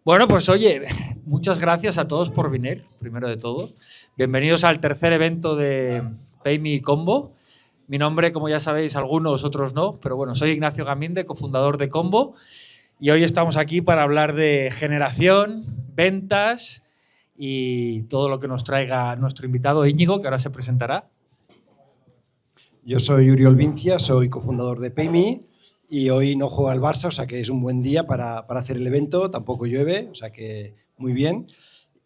Bueno, pues oye, muchas gracias a todos por venir, primero de todo. Bienvenidos al tercer evento de PayMe Combo. Mi nombre, como ya sabéis, algunos, otros no, pero bueno, soy Ignacio Gaminde, cofundador de Combo, y hoy estamos aquí para hablar de generación, ventas y todo lo que nos traiga nuestro invitado Íñigo, que ahora se presentará. Yo soy Uriol Vincia, soy cofundador de PayMe y hoy no juega el Barça, o sea que es un buen día para hacer el evento, tampoco llueve, o sea que muy bien.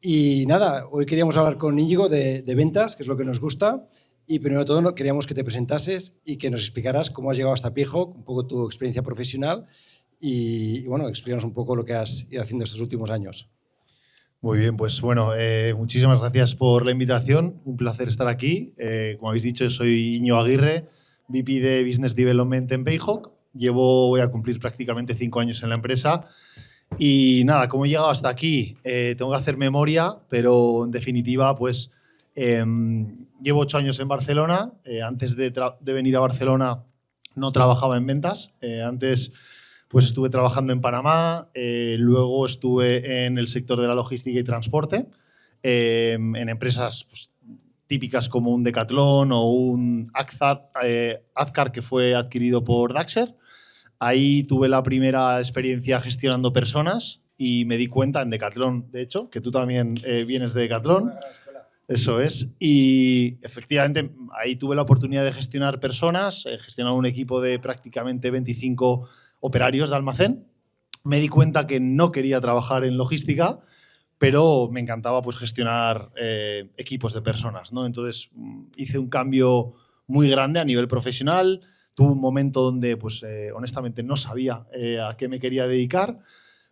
Y nada, hoy queríamos hablar con Íñigo de ventas, que es lo que nos gusta, y primero de todo queríamos que te presentases y que nos explicaras cómo has llegado hasta Payhawk, un poco tu experiencia profesional y bueno, explícanos un poco lo que has ido haciendo estos últimos años. Muy bien, pues bueno, muchísimas gracias por la invitación. Un placer estar aquí. Como habéis dicho, soy Íñigo Aguirre, VP de Business Development en Payhawk. Voy a cumplir prácticamente 5 años en la empresa. Y nada, ¿cómo he llegado hasta aquí? Tengo que hacer memoria, pero en definitiva, pues llevo 8 años en Barcelona. Antes de venir a Barcelona no trabajaba en ventas. Antes pues estuve trabajando en Panamá, luego estuve en el sector de la logística y transporte, en empresas pues, típicas como un Decathlon o un Azcar que fue adquirido por Daxer. Ahí tuve la primera experiencia gestionando personas y me di cuenta en Decathlon, de hecho, que tú también vienes de Decathlon. Eso es. Y efectivamente ahí tuve la oportunidad de gestionar personas, gestionar un equipo de prácticamente 25 operarios de almacén. Me di cuenta que no quería trabajar en logística, pero me encantaba pues, gestionar equipos de personas, ¿no? Entonces hice un cambio muy grande a nivel profesional. Tuve un momento donde, pues, honestamente, no sabía a qué me quería dedicar,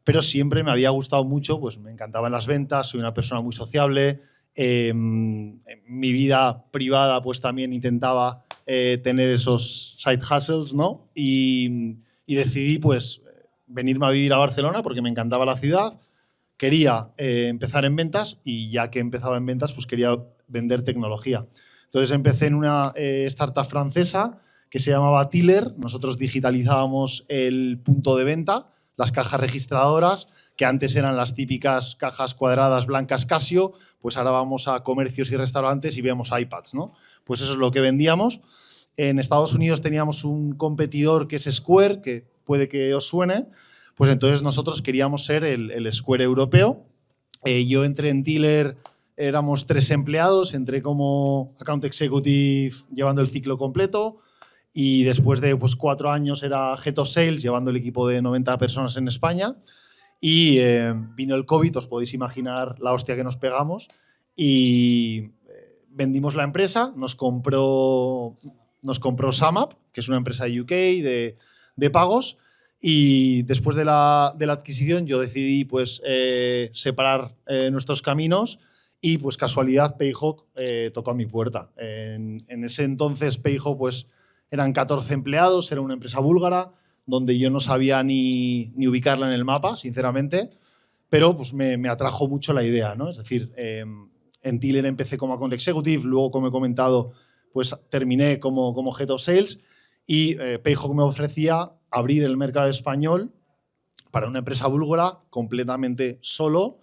pero siempre me había gustado mucho, pues me encantaban las ventas, soy una persona muy sociable. En mi vida privada, pues también intentaba tener esos side hustles, ¿no? Y decidí, pues, venirme a vivir a Barcelona porque me encantaba la ciudad. Quería empezar en ventas y ya que empezaba en ventas, pues quería vender tecnología. Entonces empecé en una startup francesa que se llamaba Tiller. Nosotros digitalizábamos el punto de venta, las cajas registradoras, que antes eran las típicas cajas cuadradas blancas Casio, pues ahora vamos a comercios y restaurantes y vemos iPads, ¿no? Pues eso es lo que vendíamos. En Estados Unidos teníamos un competidor que es Square, que puede que os suene. Pues entonces nosotros queríamos ser el Square europeo. Yo entré en Tiller, éramos 3 empleados, entré como account executive llevando el ciclo completo y después de pues, 4 años era head of sales llevando el equipo de 90 personas en España y vino el COVID, os podéis imaginar la hostia que nos pegamos y vendimos la empresa, nos compró SumUp, que es una empresa de UK de pagos. Y después de la adquisición yo decidí pues, separar nuestros caminos y pues casualidad Payhawk tocó a mi puerta. En ese entonces Payhawk pues, eran 14 empleados, era una empresa búlgara donde yo no sabía ni ubicarla en el mapa, sinceramente, pero pues, me atrajo mucho la idea, ¿no? Es decir, en Tiller empecé como account executive, luego, como he comentado, pues terminé como head of sales y Payhawk me ofrecía abrir el mercado español para una empresa búlgara completamente solo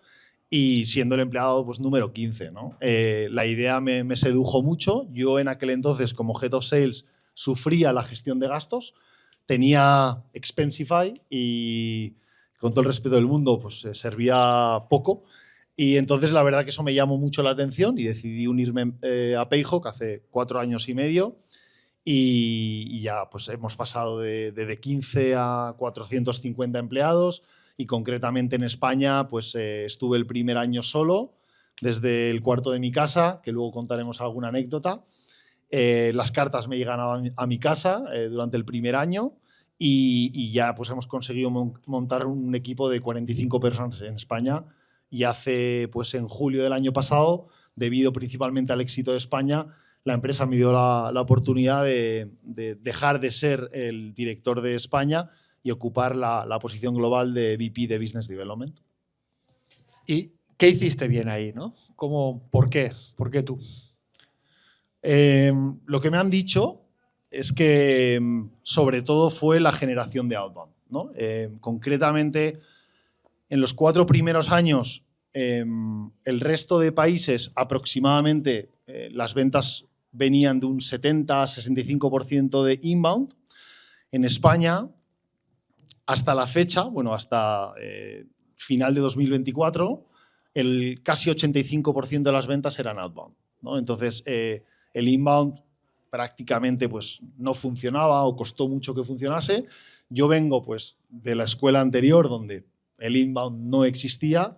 y siendo el empleado pues, número 15, ¿no? La idea me sedujo mucho. Yo en aquel entonces, como Head of Sales, sufría la gestión de gastos, tenía Expensify y, con todo el respeto del mundo, pues servía poco. Y entonces la verdad que eso me llamó mucho la atención y decidí unirme a Payhawk hace 4 años y medio. Y ya pues hemos pasado de 15 a 450 empleados y concretamente en España pues estuve el primer año solo desde el cuarto de mi casa, que luego contaremos alguna anécdota. Las cartas me llegan a mi casa durante el primer año y ya pues hemos conseguido montar un equipo de 45 personas en España y hace pues en julio del año pasado, debido principalmente al éxito de España, la empresa me dio la oportunidad de dejar de ser el director de España y ocupar la posición global de VP de Business Development. ¿Y qué hiciste bien ahí, no? ¿Por qué? ¿Por qué tú? Lo que me han dicho es que sobre todo fue la generación de outbound, ¿no? Concretamente, En los 4 primeros años, el resto de países aproximadamente las ventas venían de un 70-65% de inbound. En España, hasta la fecha, bueno, hasta final de 2024, el casi 85% de las ventas eran outbound, ¿no? Entonces, el inbound prácticamente pues, no funcionaba o costó mucho que funcionase. Yo vengo pues, de la escuela anterior donde el inbound no existía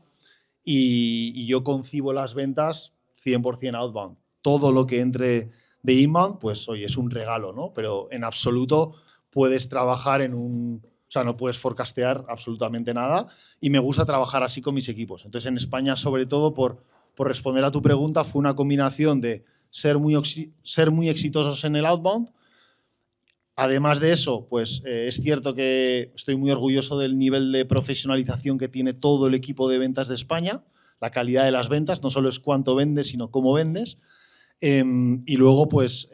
y yo concibo las ventas 100% outbound. Todo lo que entre de inbound, pues oye, es un regalo, ¿no? Pero en absoluto puedes trabajar en un... O sea, no puedes forecastear absolutamente nada y me gusta trabajar así con mis equipos. Entonces, en España, sobre todo, por responder a tu pregunta, fue una combinación de ser muy exitosos en el outbound. Además de eso, pues es cierto que estoy muy orgulloso del nivel de profesionalización que tiene todo el equipo de ventas de España, la calidad de las ventas, no solo es cuánto vendes, sino cómo vendes. Y luego, pues,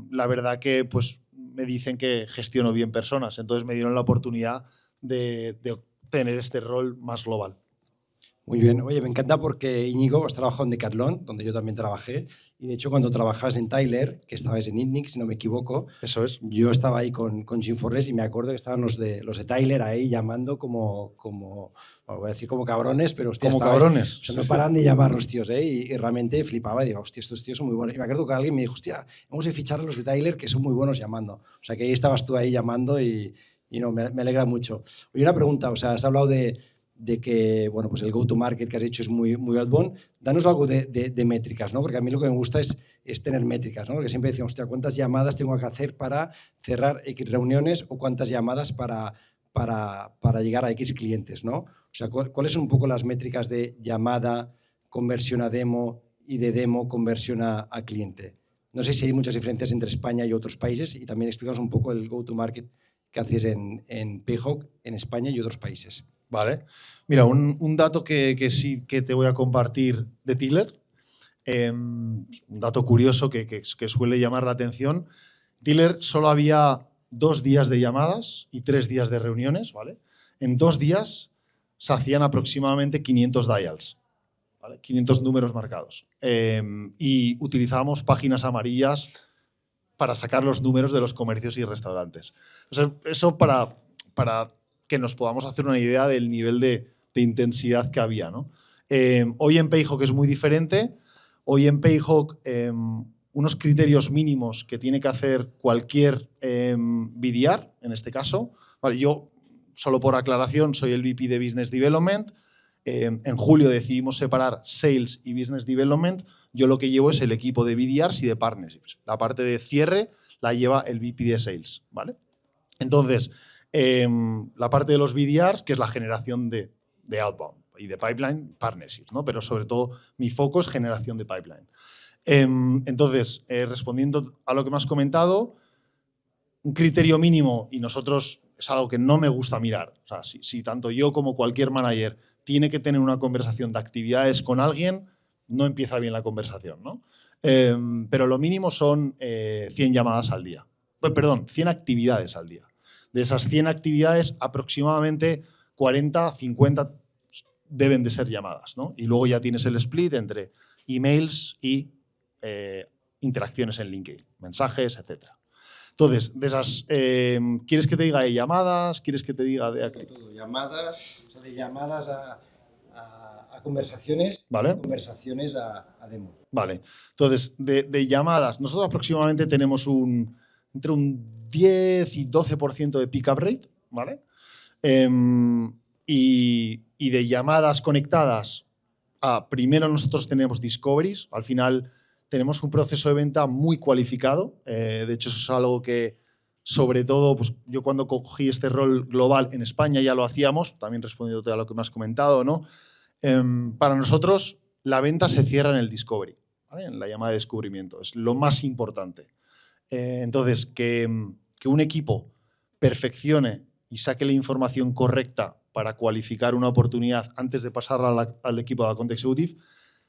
la verdad que pues, me dicen que gestiono bien personas, entonces me dieron la oportunidad de obtener este rol más global. Muy bien. Oye, me encanta porque Íñigo has trabajado en Decathlon, donde yo también trabajé, y de hecho cuando trabajabas en Tyler, que estabas en ITNIC, si no me equivoco, eso es. Yo estaba ahí con Jim Forrest y me acuerdo que estaban los de Tyler ahí llamando como voy a decir como cabrones, pero hostia, como cabrones. O sea, no paran de llamar los tíos, y realmente flipaba y digo, hostia, estos tíos son muy buenos. Y me acuerdo que alguien me dijo, hostia, vamos a fichar a los de Tyler que son muy buenos llamando. O sea, que ahí estabas tú ahí llamando y no, me alegra mucho. Oye, una pregunta, o sea, has hablado de que bueno, pues el go-to-market que has hecho es muy outbound. Danos algo de métricas, ¿no? Porque a mí lo que me gusta es tener métricas, ¿no? Porque siempre decimos, hostia, ¿cuántas llamadas tengo que hacer para cerrar X reuniones o cuántas llamadas para llegar a X clientes, ¿no? O sea, ¿cuáles son un poco las métricas de llamada, conversión a demo y de demo, conversión a cliente? No sé si hay muchas diferencias entre España y otros países y también explícanos un poco el go-to-market que haces en PayHawk, en España y otros países. Vale. Mira, un dato que sí que te voy a compartir de Tiller, un dato curioso que suele llamar la atención. Tiller solo había 2 días de llamadas y 3 días de reuniones, ¿vale? En 2 días se hacían aproximadamente 500 dials, ¿vale? 500 números marcados. Y utilizábamos páginas amarillas para sacar los números de los comercios y restaurantes. O sea, eso para que nos podamos hacer una idea del nivel de intensidad que había, ¿no? Hoy en PayHawk es muy diferente. Hoy en PayHawk unos criterios mínimos que tiene que hacer cualquier BDR, en este caso. Vale, yo, solo por aclaración, soy el VP de Business Development. En julio decidimos separar Sales y Business Development. Yo lo que llevo es el equipo de BDRs y de Partnerships. La parte de cierre la lleva el VP de Sales, ¿vale? Entonces, la parte de los BDRs, que es la generación de outbound y de pipeline, partnerships, ¿no? Pero sobre todo mi foco es generación de pipeline. Entonces, respondiendo a lo que me has comentado, un criterio mínimo, y nosotros es algo que no me gusta mirar. O sea, si tanto yo como cualquier manager tiene que tener una conversación de actividades con alguien, no empieza bien la conversación, ¿no? Pero lo mínimo son 100 llamadas al día. Perdón, 100 actividades al día. De esas 100 actividades, aproximadamente 40, 50 deben de ser llamadas, ¿no? Y luego ya tienes el split entre emails y interacciones en LinkedIn, mensajes, etc. Entonces, de esas, ¿quieres que te diga de llamadas? ¿Quieres que te diga de llamadas, o sea, de llamadas a conversaciones, ¿vale? Conversaciones a demo. Vale. Entonces, de llamadas, nosotros aproximadamente tenemos entre un 10 y 12% de pick-up rate, ¿vale? Y de llamadas conectadas primero nosotros tenemos discoveries, al final tenemos un proceso de venta muy cualificado, de hecho eso es algo que sobre todo pues, yo cuando cogí este rol global en España ya lo hacíamos, también respondiéndote a lo que me has comentado, ¿no? Para nosotros la venta se cierra en el discovery, ¿vale? En la llamada de descubrimiento, es lo más importante. Entonces, que un equipo perfeccione y saque la información correcta para cualificar una oportunidad antes de pasarla al equipo de Account Executive,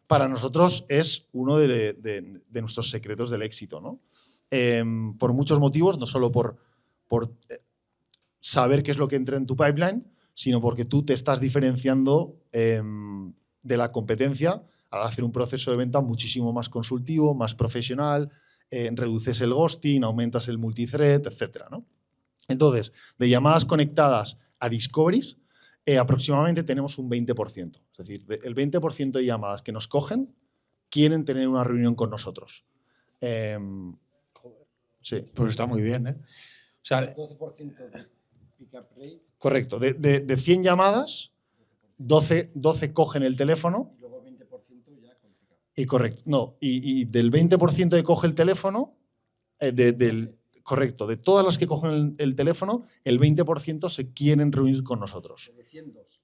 para nosotros es uno de nuestros secretos del éxito, ¿no? Por muchos motivos, no solo por saber qué es lo que entra en tu pipeline, sino porque tú te estás diferenciando de la competencia al hacer un proceso de venta muchísimo más consultivo, más profesional, reduces el ghosting, aumentas el multithread, etc., ¿no? Entonces, de llamadas conectadas a discoveries, aproximadamente tenemos un 20%. Es decir, el 20% de llamadas que nos cogen quieren tener una reunión con nosotros. Sí. Pues está muy bien, ¿eh? O sea, 12% de pick-up rate. Correcto. De 100 llamadas, 12 cogen el teléfono. Y luego 20% ya cualificado. Y correcto. No, y del 20% que coge el teléfono, correcto, de todas las que cogen el teléfono, el 20% se quieren reunir con nosotros. De 100, 2.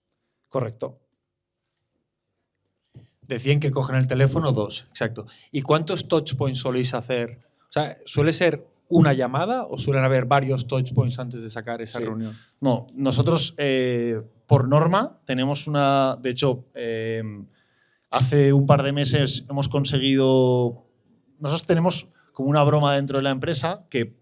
Correcto. de 100 que cogen el teléfono, 2, exacto. ¿Y cuántos touchpoints soléis hacer? O sea, ¿suele ser una llamada o suelen haber varios touchpoints antes de sacar esa reunión? No, nosotros por norma tenemos una… De hecho, hace un par de meses hemos conseguido… Nosotros tenemos como una broma dentro de la empresa que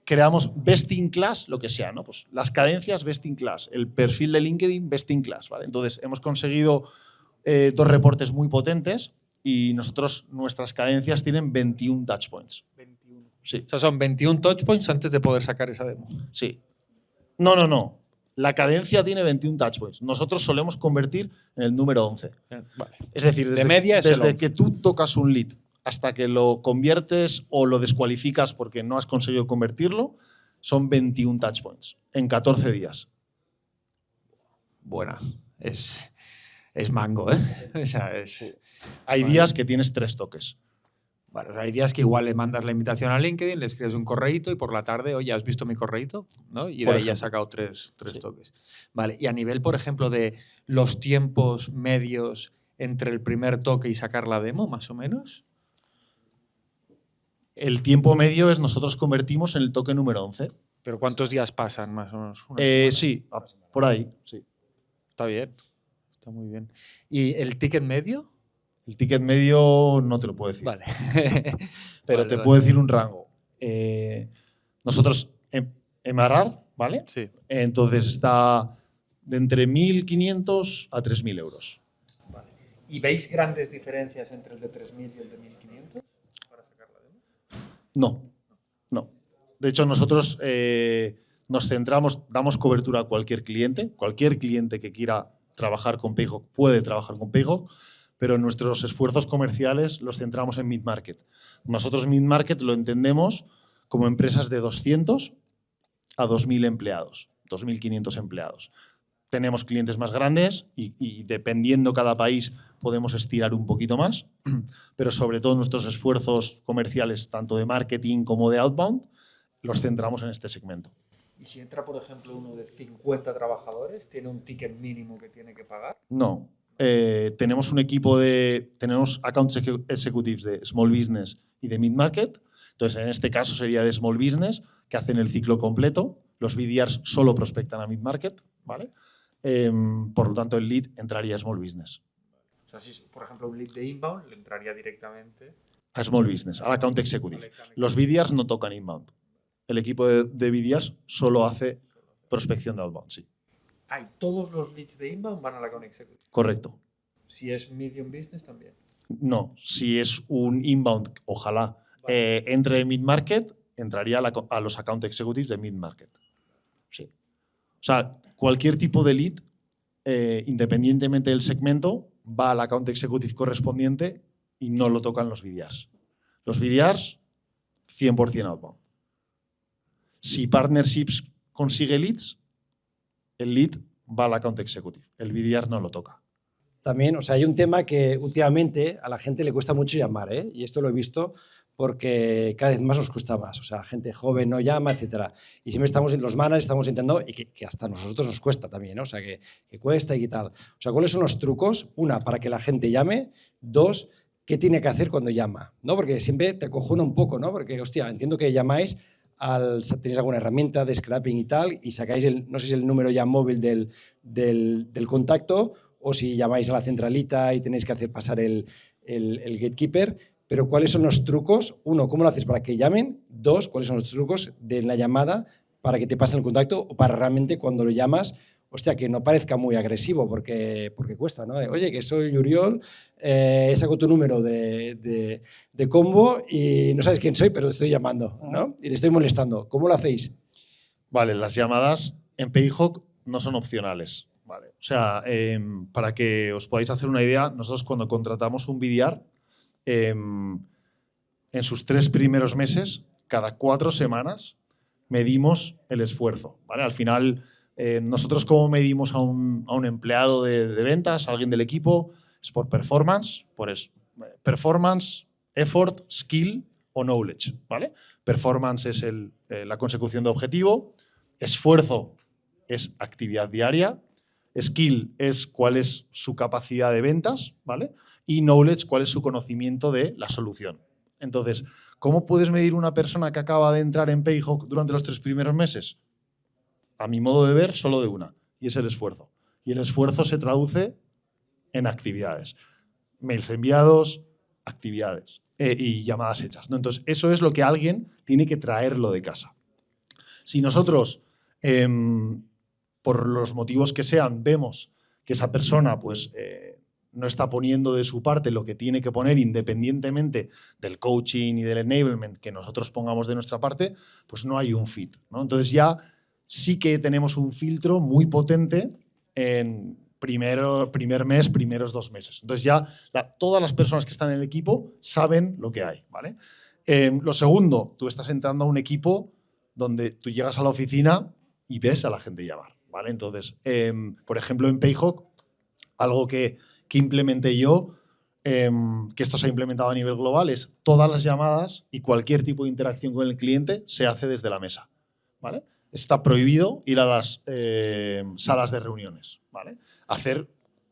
creamos best in class, lo que sea, ¿no? Pues las cadencias best in class, el perfil de LinkedIn best in class, ¿vale? Entonces hemos conseguido 2 reportes muy potentes y nuestras cadencias tienen 21 touchpoints. 21. Sí. O sea, son 21 touchpoints antes de poder sacar esa demo. Sí. No. La cadencia tiene 21 touchpoints. Nosotros solemos convertir en el número 11. Vale. Es decir, desde que tú tocas un lead hasta que lo conviertes o lo descualificas porque no has conseguido convertirlo, son 21 touchpoints en 14 días. Buena. Es mango, ¿eh? O sea, Hay días que tienes 3 toques. Vale, o sea, hay días que igual le mandas la invitación a LinkedIn, le escribes un correíto y por la tarde, oye, ¿has visto mi correíto? ¿No? Y de ahí ya has sacado 3 toques. Vale, y a nivel, por ejemplo, de los tiempos medios entre el primer toque y sacar la demo, más o menos. El tiempo medio es nosotros convertimos en el toque número 11. ¿Pero cuántos días pasan, más o menos? Sí, por ahí, sí. Está bien, está muy bien. ¿Y el ticket medio? El ticket medio no te lo puedo decir. Vale. Pero te puedo decir un rango. Nosotros, MRR, ¿vale? Sí. Entonces está de entre 1.500 a 3.000 euros. Vale. ¿Y veis grandes diferencias entre el de 3.000 y el de 1.500 para sacar la demo? No. De hecho, nosotros nos centramos, damos cobertura a cualquier cliente. Cualquier cliente que quiera trabajar con Payhawk puede trabajar con Payhawk, pero nuestros esfuerzos comerciales los centramos en mid-market. Nosotros mid-market lo entendemos como empresas de 200 a 2.000 empleados, 2.500 empleados. Tenemos clientes más grandes y dependiendo cada país podemos estirar un poquito más, pero sobre todo nuestros esfuerzos comerciales, tanto de marketing como de outbound, los centramos en este segmento. ¿Y si entra, por ejemplo, uno de 50 trabajadores, tiene un ticket mínimo que tiene que pagar? No. Tenemos un equipo tenemos account executives de small business y de mid-market. Entonces, en este caso sería de small business, que hacen el ciclo completo. Los BDRs solo prospectan a mid-market, ¿vale? Por lo tanto, el lead entraría a small business. O sea, si, por ejemplo, un lead de inbound le entraría directamente a small business, al account executive. Los BDRs no tocan inbound. El equipo de BDRs solo hace prospección de outbound, sí. ¿Todos los leads de inbound van al account executive? Correcto. Si es medium business también. No, si es un inbound, ojalá entre de mid-market, entraría a los account executives de mid-market. Sí. O sea, cualquier tipo de lead, independientemente del segmento, va al account executive correspondiente y no lo tocan los BDRs. Los BDRs, 100% outbound. Si Partnerships consigue leads, el lead va al account executive. El BDR no lo toca. También, o sea, hay un tema que últimamente a la gente le cuesta mucho llamar, ¿eh? Y esto lo he visto porque cada vez más nos cuesta más. O sea, gente joven no llama, etcétera. Y siempre los managers estamos intentando, y que hasta a nosotros nos cuesta también, ¿no? O sea, que cuesta y tal. O sea, ¿cuáles son los trucos? Una, para que la gente llame. 2, ¿qué tiene que hacer cuando llama? ¿No? Porque siempre te acojona un poco, ¿no? Porque, hostia, entiendo que llamáis, tenéis alguna herramienta de scrapping y tal, y sacáis no sé si es el número ya móvil del contacto, o si llamáis a la centralita y tenéis que hacer pasar el gatekeeper. Pero ¿cuáles son los trucos? 1, ¿cómo lo haces para que llamen? 2, ¿cuáles son los trucos de la llamada para que te pasen el contacto o para realmente cuando lo llamas, hostia, que no parezca muy agresivo porque cuesta, ¿no? Oye, que soy Uriol, he sacado tu número de combo y no sabes quién soy, pero te estoy llamando, ¿no? Y te estoy molestando. ¿Cómo lo hacéis? Vale, las llamadas en Payhawk no son opcionales. Vale. O sea, para que os podáis hacer una idea, nosotros cuando contratamos un BDR, en sus 3 primeros meses, cada 4 semanas, medimos el esfuerzo. ¿Vale? Al final, nosotros cómo medimos a un empleado de ventas, a alguien del equipo, es por performance, performance, effort, skill o knowledge. ¿Vale? Performance es la consecución de objetivo, esfuerzo es actividad diaria, skill es cuál es su capacidad de ventas, ¿vale? Y knowledge, cuál es su conocimiento de la solución. Entonces, ¿cómo puedes medir una persona que acaba de entrar en Payhawk durante los 3 primeros meses? A mi modo de ver, solo de una, y es el esfuerzo. Y el esfuerzo se traduce en actividades. Mails enviados, actividades y llamadas hechas, ¿no? Entonces, eso es lo que alguien tiene que traerlo de casa. Si nosotros, por los motivos que sean, vemos que esa persona pues, no está poniendo de su parte lo que tiene que poner independientemente del coaching y del enablement que nosotros pongamos de nuestra parte, pues no hay un fit, ¿no? Entonces ya sí que tenemos un filtro muy potente en primer mes, primeros 2 meses. Entonces ya todas las personas que están en el equipo saben lo que hay, ¿vale? Lo segundo, tú estás entrando a un equipo donde tú llegas a la oficina y ves a la gente llamar, ¿vale? Entonces, por ejemplo, en Payhawk, algo que implementé yo, que esto se ha implementado a nivel global, es todas las llamadas y cualquier tipo de interacción con el cliente se hace desde la mesa, ¿vale? Está prohibido ir a las salas de reuniones, ¿vale? Hacer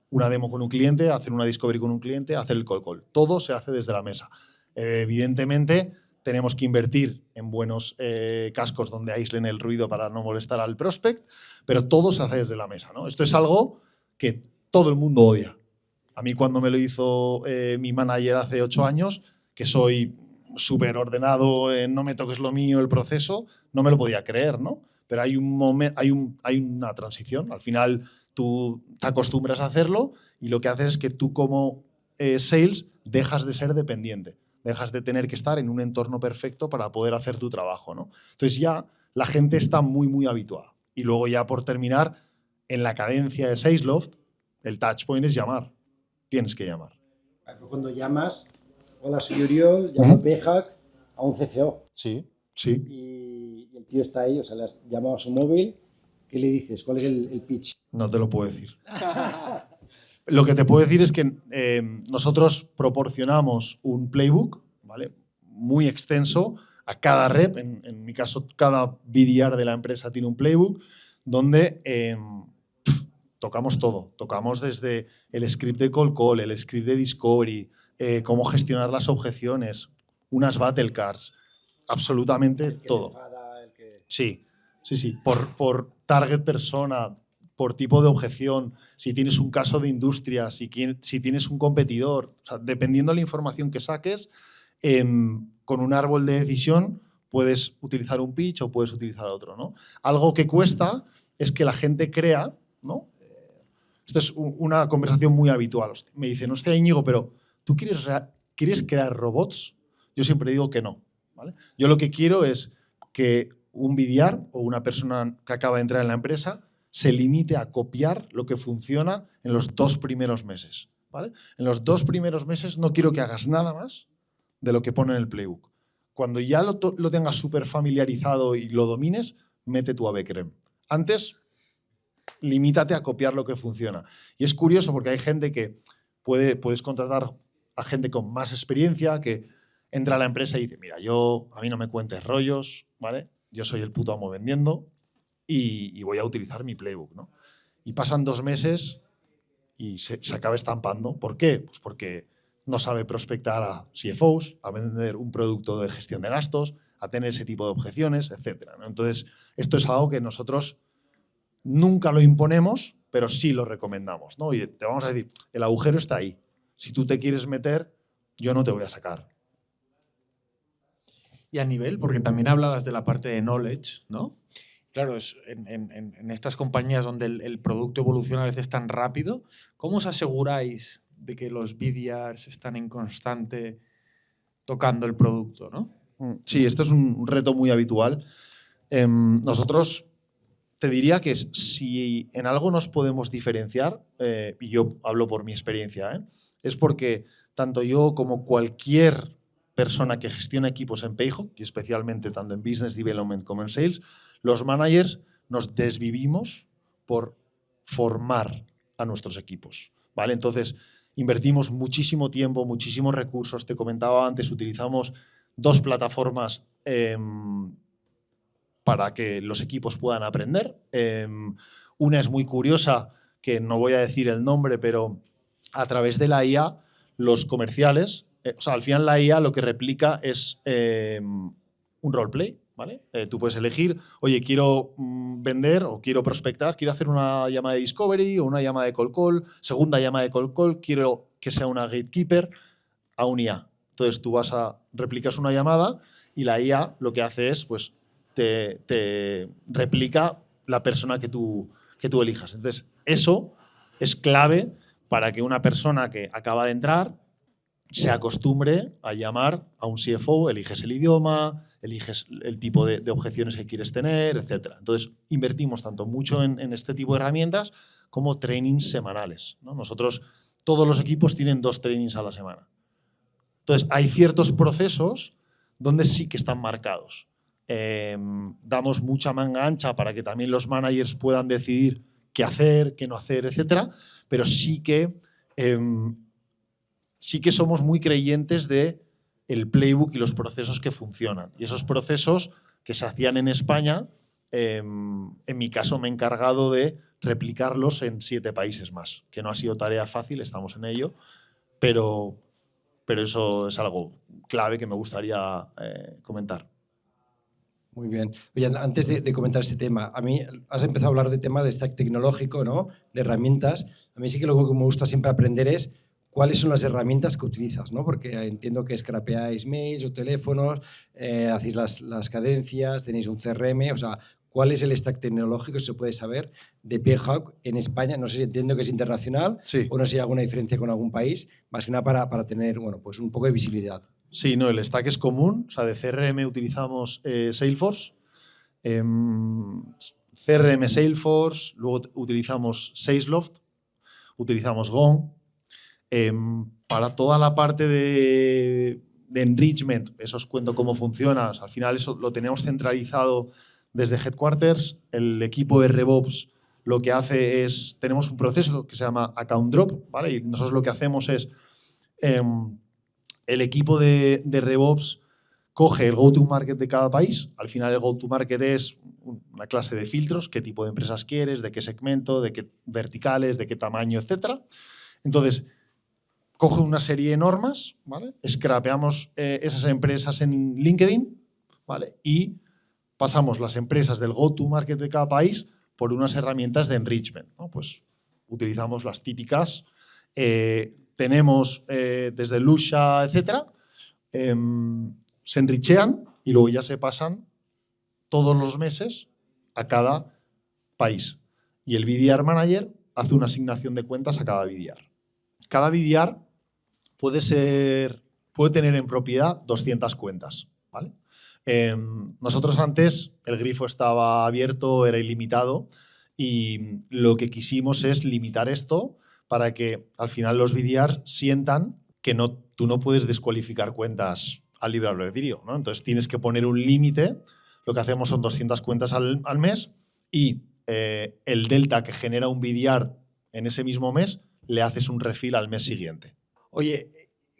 una demo con un cliente, hacer una discovery con un cliente, hacer el call. Todo se hace desde la mesa. Evidentemente, tenemos que invertir en buenos cascos donde aíslen el ruido para no molestar al prospect, pero todo se hace desde la mesa, ¿no? Esto es algo que todo el mundo odia. A mí cuando me lo hizo mi manager hace 8 años, que soy súper ordenado, no me toques lo mío, el proceso, no me lo podía creer, ¿no? Pero hay una transición. Al final tú te acostumbras a hacerlo y lo que haces es que tú como sales dejas de ser dependiente, dejas de tener que estar en un entorno perfecto para poder hacer tu trabajo, ¿no? Entonces ya la gente está muy, muy habituada. Y luego ya por terminar, en la cadencia de Salesloft, el touchpoint es llamar. Tienes que llamar. Cuando llamas, hola, soy Uriol, llamo a Payhawk a un CCO. Sí, sí. Y el tío está ahí, o sea, le has llamado a su móvil. ¿Qué le dices? ¿Cuál es el pitch? No te lo puedo decir. Lo que te puedo decir es que nosotros proporcionamos un playbook, ¿vale? Muy extenso a cada rep. En mi caso, cada BDR de la empresa tiene un playbook donde tocamos todo. Tocamos desde el script de call, el script de discovery, cómo gestionar las objeciones, unas battle cards, absolutamente todo. Sí. Por target persona, por tipo de objeción, si tienes un caso de industria, si tienes un competidor, o sea, dependiendo de la información que saques, con un árbol de decisión puedes utilizar un pitch o puedes utilizar otro, ¿no? Algo que cuesta es que la gente crea, ¿no? Esto es una conversación muy habitual. Me dicen, hostia, Íñigo, pero ¿tú quieres crear robots? Yo siempre digo que no, ¿vale? Yo lo que quiero es que un BDR o una persona que acaba de entrar en la empresa se limite a copiar lo que funciona en los 2 primeros meses, ¿vale? En los 2 primeros meses no quiero que hagas nada más de lo que pone en el playbook. Cuando ya lo tengas súper familiarizado y lo domines, mete tu ave creme. Antes, limítate a copiar lo que funciona. Y es curioso porque hay gente que puedes contratar a gente con más experiencia que entra a la empresa y dice, mira, a mí no me cuentes rollos, ¿vale? Yo soy el puto amo vendiendo y voy a utilizar mi playbook, ¿no? Y pasan 2 meses y se acaba estampando. ¿Por qué? Pues porque no sabe prospectar a CFOs, a vender un producto de gestión de gastos, a tener ese tipo de objeciones, etc., ¿no? Entonces, esto es algo que nosotros nunca lo imponemos, pero sí lo recomendamos, ¿no? Y te vamos a decir, el agujero está ahí. Si tú te quieres meter, yo no te voy a sacar. Y a nivel, porque también hablabas de la parte de knowledge, ¿no? Claro, en estas compañías donde el producto evoluciona a veces tan rápido, ¿cómo os aseguráis de que los BDRs están en constante tocando el producto, ¿no? Sí, esto es un reto muy habitual. Nosotros te diría que si en algo nos podemos diferenciar, y yo hablo por mi experiencia, es porque tanto yo como cualquier persona que gestiona equipos en Payhawk, y especialmente tanto en Business Development como en Sales, los managers nos desvivimos por formar a nuestros equipos, ¿vale? Entonces, invertimos muchísimo tiempo, muchísimos recursos. Te comentaba antes, utilizamos 2 plataformas para que los equipos puedan aprender. Una es muy curiosa, que no voy a decir el nombre, pero a través de la IA, los comerciales, al final la IA lo que replica es un roleplay, ¿vale? Tú puedes elegir, oye, quiero vender o quiero prospectar, quiero hacer una llamada de discovery o una llamada de cold call, segunda llamada de cold call, quiero que sea una gatekeeper a un IA. Entonces tú replicas una llamada y la IA lo que hace es, pues, te replica la persona que tú elijas. Entonces, eso es clave para que una persona que acaba de entrar se acostumbre a llamar a un CFO, eliges el idioma, eliges el tipo de objeciones que quieres tener, etc. Entonces, invertimos tanto mucho en este tipo de herramientas como trainings semanales, ¿no? Nosotros, todos los equipos tienen 2 trainings a la semana. Entonces, hay ciertos procesos donde sí que están marcados. Damos mucha manga ancha para que también los managers puedan decidir qué hacer, qué no hacer, etc. Pero sí que somos muy creyentes de el playbook y los procesos que funcionan. Y esos procesos que se hacían en España, en mi caso me he encargado de replicarlos en 7 países más, que no ha sido tarea fácil, estamos en ello, pero eso es algo clave que me gustaría comentar. Muy bien. Oye, antes de comentar este tema, a mí has empezado a hablar de tema de stack tecnológico, ¿no? De herramientas. A mí sí que lo que me gusta siempre aprender es cuáles son las herramientas que utilizas, ¿no? Porque entiendo que scrapeáis mails o teléfonos, hacéis las cadencias, tenéis un CRM, o sea, ¿cuál es el stack tecnológico, si se puede saber, de Payhawk en España? No sé si entiendo que es internacional, sí, o no sé si hay alguna diferencia con algún país, más que nada para tener, bueno, pues un poco de visibilidad. Sí, no, el stack es común. O sea, de CRM utilizamos Salesforce, CRM Salesforce, luego utilizamos Salesloft, utilizamos Gong. Para toda la parte de enrichment, eso os cuento cómo funciona. O sea, al final eso lo tenemos centralizado desde Headquarters. El equipo de RevOps lo que hace es, tenemos un proceso que se llama Account Drop, ¿vale? Y nosotros lo que hacemos es, el equipo de RevOps coge el go-to-market de cada país. Al final el go-to-market es una clase de filtros, qué tipo de empresas quieres, de qué segmento, de qué verticales, de qué tamaño, etc. Entonces, coge una serie de normas, ¿vale? Scrapeamos esas empresas en LinkedIn, ¿vale? Y pasamos las empresas del go-to-market de cada país por unas herramientas de enrichment, ¿no? Pues utilizamos las típicas. Tenemos desde Lusha, etc. Se enrichean y luego ya se pasan todos los meses a cada país. Y el BDR Manager hace una asignación de cuentas a cada BDR. Cada BDR puede tener en propiedad 200 cuentas, ¿vale? Nosotros antes el grifo estaba abierto, era ilimitado, y lo que quisimos es limitar esto para que al final los BDR sientan que tú no puedes descualificar cuentas al libre albedrío, ¿no? Entonces tienes que poner un límite. Lo que hacemos son 200 cuentas al mes y el delta que genera un BDR en ese mismo mes le haces un refill al mes siguiente. Oye,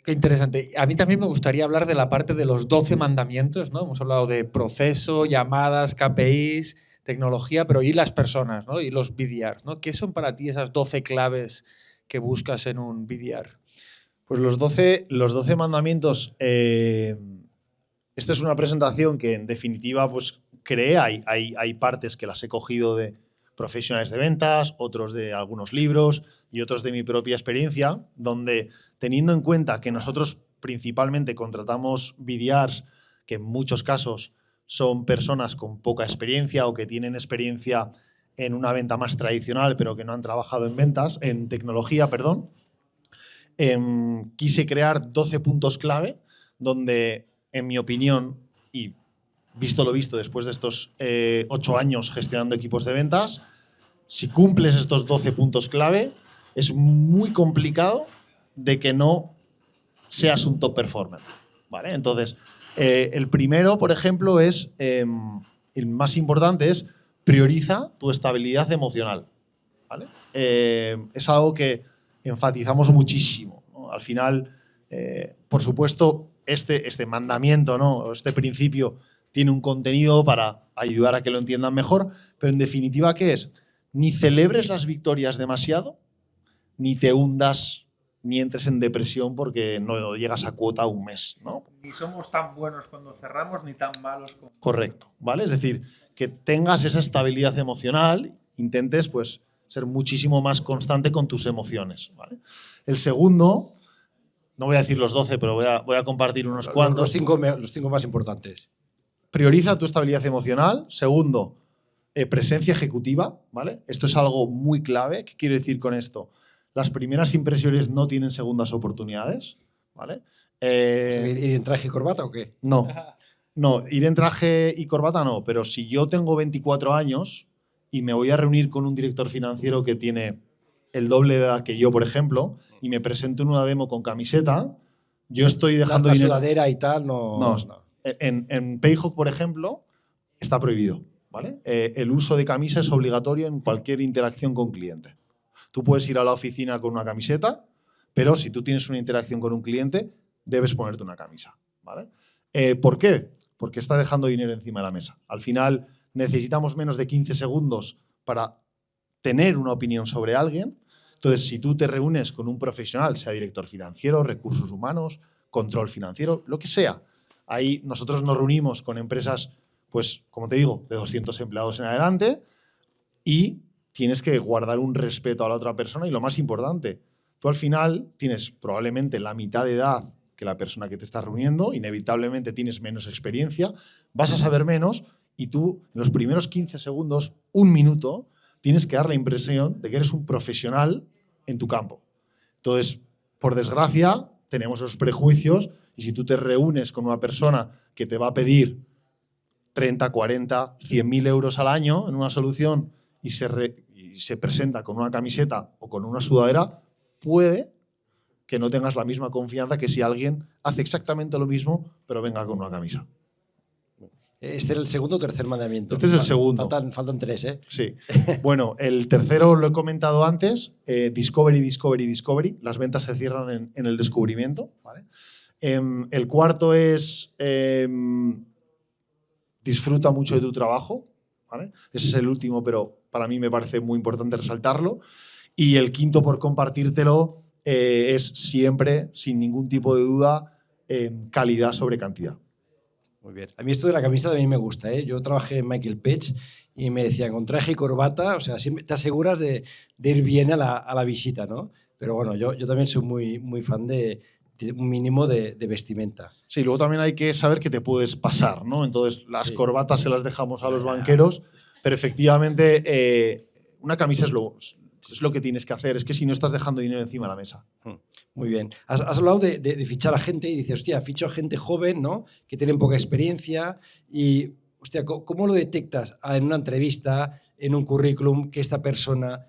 qué interesante. A mí también me gustaría hablar de la parte de los 12 mandamientos, ¿no? Hemos hablado de proceso, llamadas, KPIs, tecnología, pero ¿y las personas, ¿no? Y los BDRs, ¿no? ¿Qué son para ti esas 12 claves que buscas en un BDR? Pues los 12 mandamientos, esta es una presentación que en definitiva pues creé, hay partes que las he cogido de profesionales de ventas, otros de algunos libros y otros de mi propia experiencia, donde teniendo en cuenta que nosotros principalmente contratamos BDRs que en muchos casos son personas con poca experiencia o que tienen experiencia en una venta más tradicional, pero que no han trabajado en tecnología, perdón. Quise crear 12 puntos clave donde, en mi opinión, y visto lo visto después de estos 8 años gestionando equipos de ventas, si cumples estos 12 puntos clave, es muy complicado de que no seas un top performer, ¿vale? Entonces, el primero, por ejemplo, es el más importante es prioriza tu estabilidad emocional, ¿vale? Es algo que enfatizamos muchísimo, ¿no? Al final, por supuesto, este mandamiento, ¿no? Este principio tiene un contenido para ayudar a que lo entiendan mejor, pero en definitiva, ¿qué es? Ni celebres las victorias demasiado, ni te hundas, ni entres en depresión porque no llegas a cuota un mes, ¿no? Ni somos tan buenos cuando cerramos, ni tan malos como… Correcto, ¿vale? Es decir, que tengas esa estabilidad emocional, intentes pues ser muchísimo más constante con tus emociones, ¿vale? El segundo, no voy a decir los 12, pero voy a compartir unos cuantos. Los cinco más importantes. Prioriza tu estabilidad emocional. Segundo, presencia ejecutiva, ¿vale? Esto es algo muy clave. ¿Qué quiero decir con esto? Las primeras impresiones no tienen segundas oportunidades, ¿vale? ¿Ir en traje y corbata o qué? No, ir en traje y corbata no, pero si yo tengo 24 años y me voy a reunir con un director financiero que tiene el doble de edad que yo, por ejemplo, y me presento en una demo con camiseta, yo estoy dejando la dinero. sudadera y tal, no. En Payhawk, por ejemplo, está prohibido, ¿vale? El uso de camisa es obligatorio en cualquier interacción con cliente. Tú puedes ir a la oficina con una camiseta, pero si tú tienes una interacción con un cliente, debes ponerte una camisa, ¿vale? ¿Por qué? Porque está dejando dinero encima de la mesa. Al final necesitamos menos de 15 segundos para tener una opinión sobre alguien. Entonces, si tú te reúnes con un profesional, sea director financiero, recursos humanos, control financiero, lo que sea, ahí nosotros nos reunimos con empresas, pues, como te digo, de 200 empleados en adelante y tienes que guardar un respeto a la otra persona y lo más importante, tú al final tienes probablemente la mitad de edad que la persona que te está reuniendo, inevitablemente tienes menos experiencia, vas a saber menos y tú en los primeros 15 segundos, un minuto, tienes que dar la impresión de que eres un profesional en tu campo. Entonces, por desgracia, tenemos esos prejuicios y si tú te reúnes con una persona que te va a pedir 30, 40, 100.000 euros al año en una solución y se presenta con una camiseta o con una sudadera, puede que no tengas la misma confianza que si alguien hace exactamente lo mismo, pero venga con una camisa. Este era el segundo o tercer mandamiento. Este es el segundo. Faltan 3, ¿eh? Sí. Bueno, el tercero lo he comentado antes, discovery, discovery, discovery. Las ventas se cierran en el descubrimiento, ¿vale? El cuarto es disfruta mucho de tu trabajo, ¿vale? Ese es el último, pero para mí me parece muy importante resaltarlo. Y el quinto, por compartírtelo, es siempre, sin ningún tipo de duda, calidad sobre cantidad. Muy bien. A mí esto de la camisa también me gusta, ¿eh? Yo trabajé en Michael Page y me decían, con traje y corbata, o sea, siempre te aseguras de ir bien a la visita, ¿no? Pero bueno, yo también soy muy fan de un mínimo de vestimenta. Sí, luego también hay que saber que te puedes pasar, ¿no? Entonces, las corbatas se las dejamos a los banqueros, pero efectivamente una camisa es lo que tienes que hacer. Es que si no estás dejando dinero encima de la mesa. Muy bien. Has hablado de fichar a gente y dices, hostia, ficho a gente joven, ¿no? Que tienen poca experiencia y, hostia, ¿cómo lo detectas en una entrevista, en un currículum, que esta persona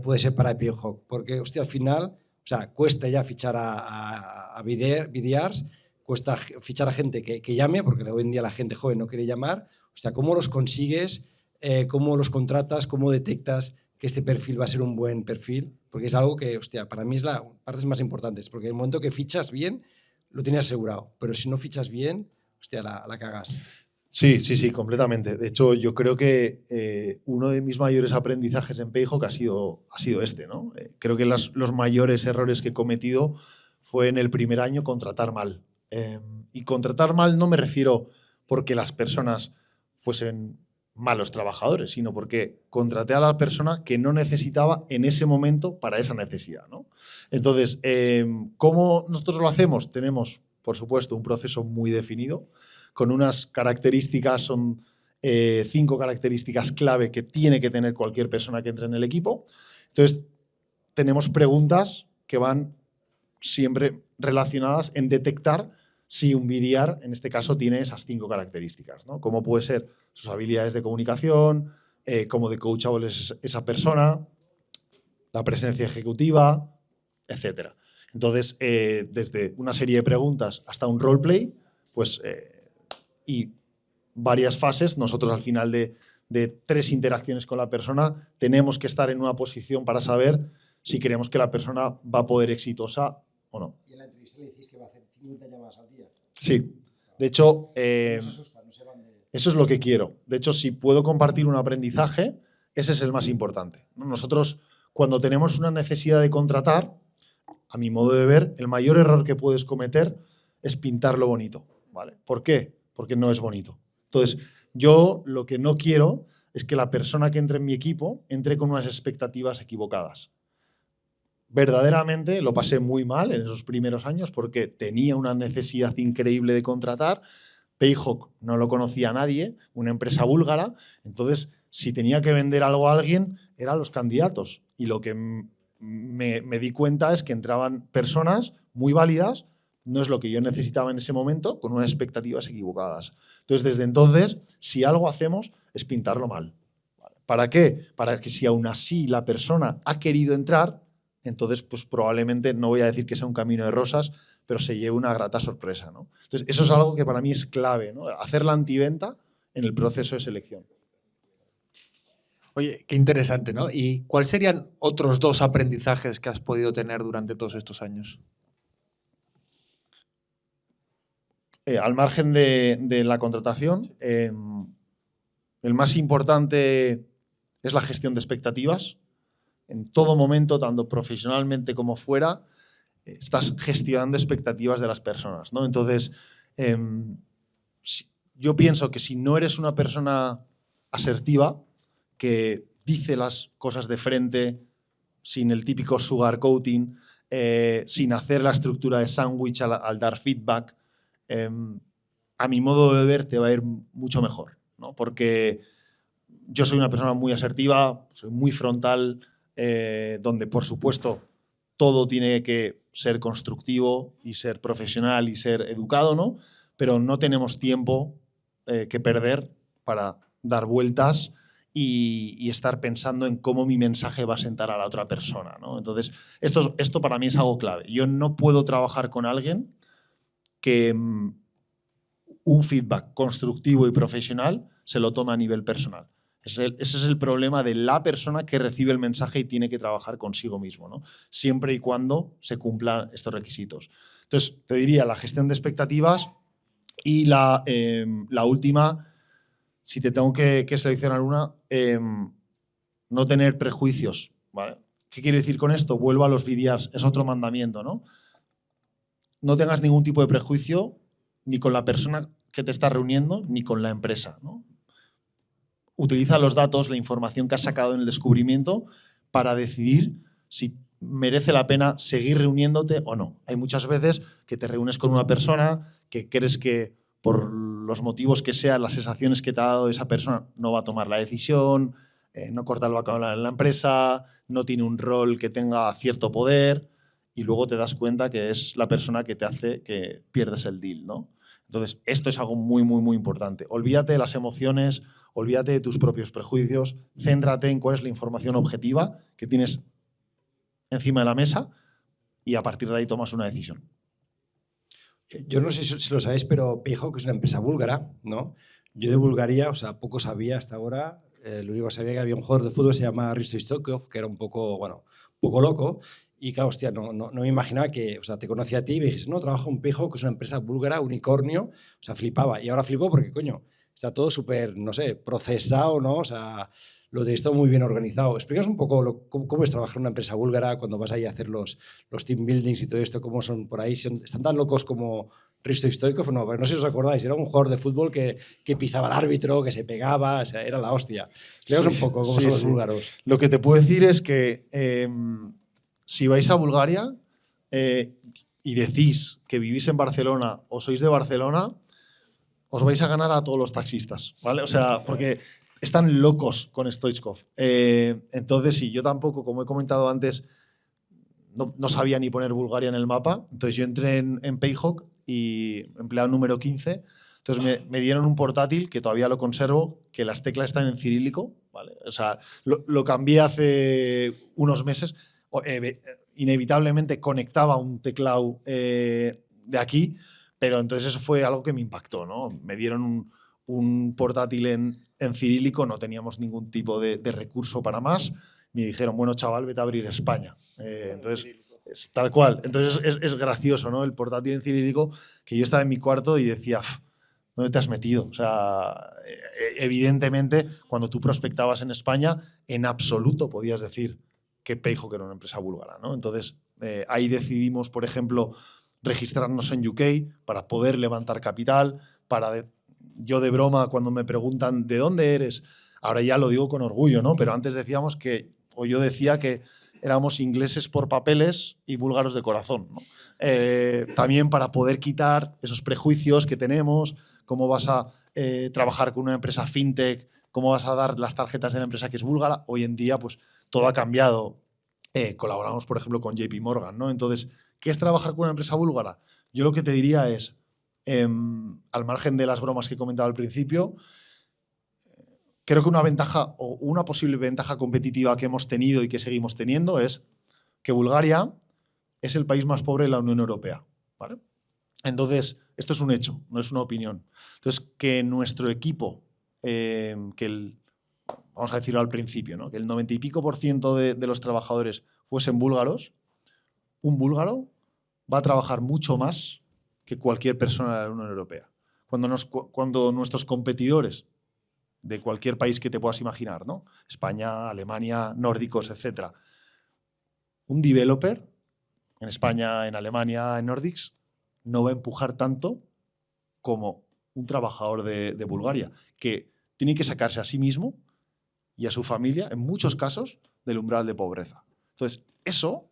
puede ser para Payhawk? Porque, hostia, al final, o sea, cuesta ya fichar a BDRs, cuesta fichar a gente que llame, porque hoy en día la gente joven no quiere llamar. Hostia, ¿cómo los consigues? ¿Cómo los contratas? ¿Cómo detectas que este perfil va a ser un buen perfil? Porque es algo que, hostia, para mí es la parte más importante, porque en el momento que fichas bien, lo tienes asegurado, pero si no fichas bien, hostia, la cagas. Sí, completamente. De hecho, yo creo que uno de mis mayores aprendizajes en Payhawk ha sido este, ¿no? Creo que los mayores errores que he cometido fue en el primer año contratar mal. Y contratar mal no me refiero porque las personas fuesen malos trabajadores, sino porque contraté a la persona que no necesitaba en ese momento para esa necesidad, ¿no? Entonces, ¿cómo nosotros lo hacemos? Tenemos, por supuesto, un proceso muy definido con unas características, son 5 características clave que tiene que tener cualquier persona que entre en el equipo. Entonces, tenemos preguntas que van siempre relacionadas en detectar si un BDR, en este caso, tiene esas 5 características, ¿no? Cómo puede ser sus habilidades de comunicación, cómo de coachable es esa persona, la presencia ejecutiva, etc. Entonces, desde una serie de preguntas hasta un roleplay, pues, y varias fases, nosotros al final de 3 interacciones con la persona tenemos que estar en una posición para saber si creemos que la persona va a poder exitosa o no. ¿Y en la entrevista le decís que va a hacer 50 llamadas al día? Sí. De hecho, No se asusta, no se van de... eso es lo que quiero. De hecho, si puedo compartir un aprendizaje, ese es el más importante. Nosotros, cuando tenemos una necesidad de contratar, a mi modo de ver, el mayor error que puedes cometer es pintarlo bonito, ¿vale? ¿Por qué? Porque no es bonito. Entonces, yo lo que no quiero es que la persona que entre en mi equipo entre con unas expectativas equivocadas. Verdaderamente lo pasé muy mal en esos primeros años porque tenía una necesidad increíble de contratar. Payhawk no lo conocía nadie, una empresa búlgara. Entonces, si tenía que vender algo a alguien, eran los candidatos. Y lo que me di cuenta es que entraban personas muy válidas, no es lo que yo necesitaba en ese momento, con unas expectativas equivocadas. Entonces, desde entonces, si algo hacemos, es pintarlo mal. ¿Para qué? Para que si aún así la persona ha querido entrar, entonces pues probablemente, no voy a decir que sea un camino de rosas, pero se lleve una grata sorpresa, ¿no? Entonces, eso es algo que para mí es clave, ¿no? Hacer la antiventa en el proceso de selección. Oye, qué interesante, ¿no? ¿Y cuáles serían otros 2 aprendizajes que has podido tener durante todos estos años? Al margen de la contratación, el más importante es la gestión de expectativas. En todo momento, tanto profesionalmente como fuera, estás gestionando expectativas de las personas, ¿no? Entonces, yo pienso que si no eres una persona asertiva, que dice las cosas de frente, sin el típico sugarcoating, sin hacer la estructura de sándwich al dar feedback, a mi modo de ver te va a ir mucho mejor, ¿no? Porque yo soy una persona muy asertiva, soy muy frontal, donde por supuesto todo tiene que ser constructivo y ser profesional y ser educado, ¿no? Pero no tenemos tiempo que perder para dar vueltas y estar pensando en cómo mi mensaje va a sentar a la otra persona, ¿no? Entonces, esto para mí es algo clave. Yo no puedo trabajar con alguien que un feedback constructivo y profesional se lo toma a nivel personal. Ese es el problema de la persona que recibe el mensaje y tiene que trabajar consigo mismo, ¿no? Siempre y cuando se cumplan estos requisitos. Entonces, te diría la gestión de expectativas y la última, si te tengo que seleccionar una, no tener prejuicios, ¿vale? ¿Qué quiero decir con esto? Vuelvo a los BDRs, es otro mandamiento, ¿no? No tengas ningún tipo de prejuicio ni con la persona que te está reuniendo ni con la empresa, ¿no? Utiliza los datos, la información que has sacado en el descubrimiento para decidir si merece la pena seguir reuniéndote o no. Hay muchas veces que te reúnes con una persona que crees que por los motivos que sean, las sensaciones que te ha dado esa persona, no va a tomar la decisión, no corta el bacalao en la empresa, no tiene un rol que tenga cierto poder y luego te das cuenta que es la persona que te hace que pierdes el deal, ¿no? Entonces, esto es algo muy, muy, muy importante. Olvídate de las emociones, olvídate de tus propios prejuicios, céntrate en cuál es la información objetiva que tienes encima de la mesa y a partir de ahí tomas una decisión. Yo no sé si lo sabéis, pero Payhawk es una empresa búlgara, ¿no? Yo de Bulgaria, o sea, poco sabía hasta ahora. Lo único que sabía que había un jugador de fútbol que se llama Risto Stoichkov, que era un poco, bueno, un poco loco. Y claro, hostia, no me imaginaba que, o sea, te conocía a ti y me dijiste, no, trabajo en Payhawk, que es una empresa búlgara, unicornio. O sea, flipaba. Y ahora flipo porque, coño, está todo súper, no sé, procesado, ¿no? O sea, lo tenéis todo muy bien organizado. Explícanos un poco cómo es trabajar en una empresa búlgara cuando vas ahí a hacer los team buildings y todo esto, cómo son por ahí. ¿Están tan locos como Risto Stoichkov? No, pero no sé si os acordáis, era un jugador de fútbol que pisaba al árbitro, que se pegaba, o sea, era la hostia. Explícanos un poco cómo son los búlgaros. Lo que te puedo decir es que si vais a Bulgaria y decís que vivís en Barcelona o sois de Barcelona, os vais a ganar a todos los taxistas, ¿vale? O sea, porque están locos con Stoichkov. Entonces, sí, yo tampoco, como he comentado antes, no sabía ni poner Bulgaria en el mapa. Entonces yo entré en Payhawk y empleado número 15. Entonces me dieron un portátil que todavía lo conservo, que las teclas están en cirílico, ¿vale? O sea, lo cambié hace unos meses. Inevitablemente conectaba un teclado de aquí, pero entonces eso fue algo que me impactó, ¿no? Me dieron un portátil en cirílico, no teníamos ningún tipo de recurso para más. Me dijeron, bueno, chaval, vete a abrir España. Entonces, es tal cual. Entonces es gracioso, ¿no? El portátil en cirílico, que yo estaba en mi cuarto y decía, ¿dónde te has metido? O sea, evidentemente, cuando tú prospectabas en España, en absoluto podías decir que Payhawk era una empresa búlgara, ¿no? Entonces, ahí decidimos, por ejemplo, registrarnos en UK para poder levantar capital, yo de broma, cuando me preguntan ¿de dónde eres? Ahora ya lo digo con orgullo, ¿no? Pero antes decíamos yo decía que éramos ingleses por papeles y búlgaros de corazón, ¿no? También para poder quitar esos prejuicios que tenemos, cómo vas a trabajar con una empresa fintech, cómo vas a dar las tarjetas de la empresa que es búlgara. Hoy en día, pues todo ha cambiado. Colaboramos, por ejemplo, con JP Morgan, ¿no? Entonces, ¿qué es trabajar con una empresa búlgara? Yo lo que te diría es, al margen de las bromas que he comentado al principio, creo que una ventaja o una posible ventaja competitiva que hemos tenido y que seguimos teniendo es que Bulgaria es el país más pobre de la Unión Europea, ¿vale? Entonces, esto es un hecho, no es una opinión. Entonces, que nuestro equipo, vamos a decirlo al principio, ¿no? Que el 90 y pico % de los trabajadores fuesen búlgaros, un búlgaro va a trabajar mucho más que cualquier persona de la Unión Europea. Cuando nuestros competidores de cualquier país que te puedas imaginar, ¿no? España, Alemania, nórdicos, etc. Un developer en España, en Alemania, en Nordics, no va a empujar tanto como un trabajador de Bulgaria, que tiene que sacarse a sí mismo y a su familia, en muchos casos, del umbral de pobreza. Entonces, eso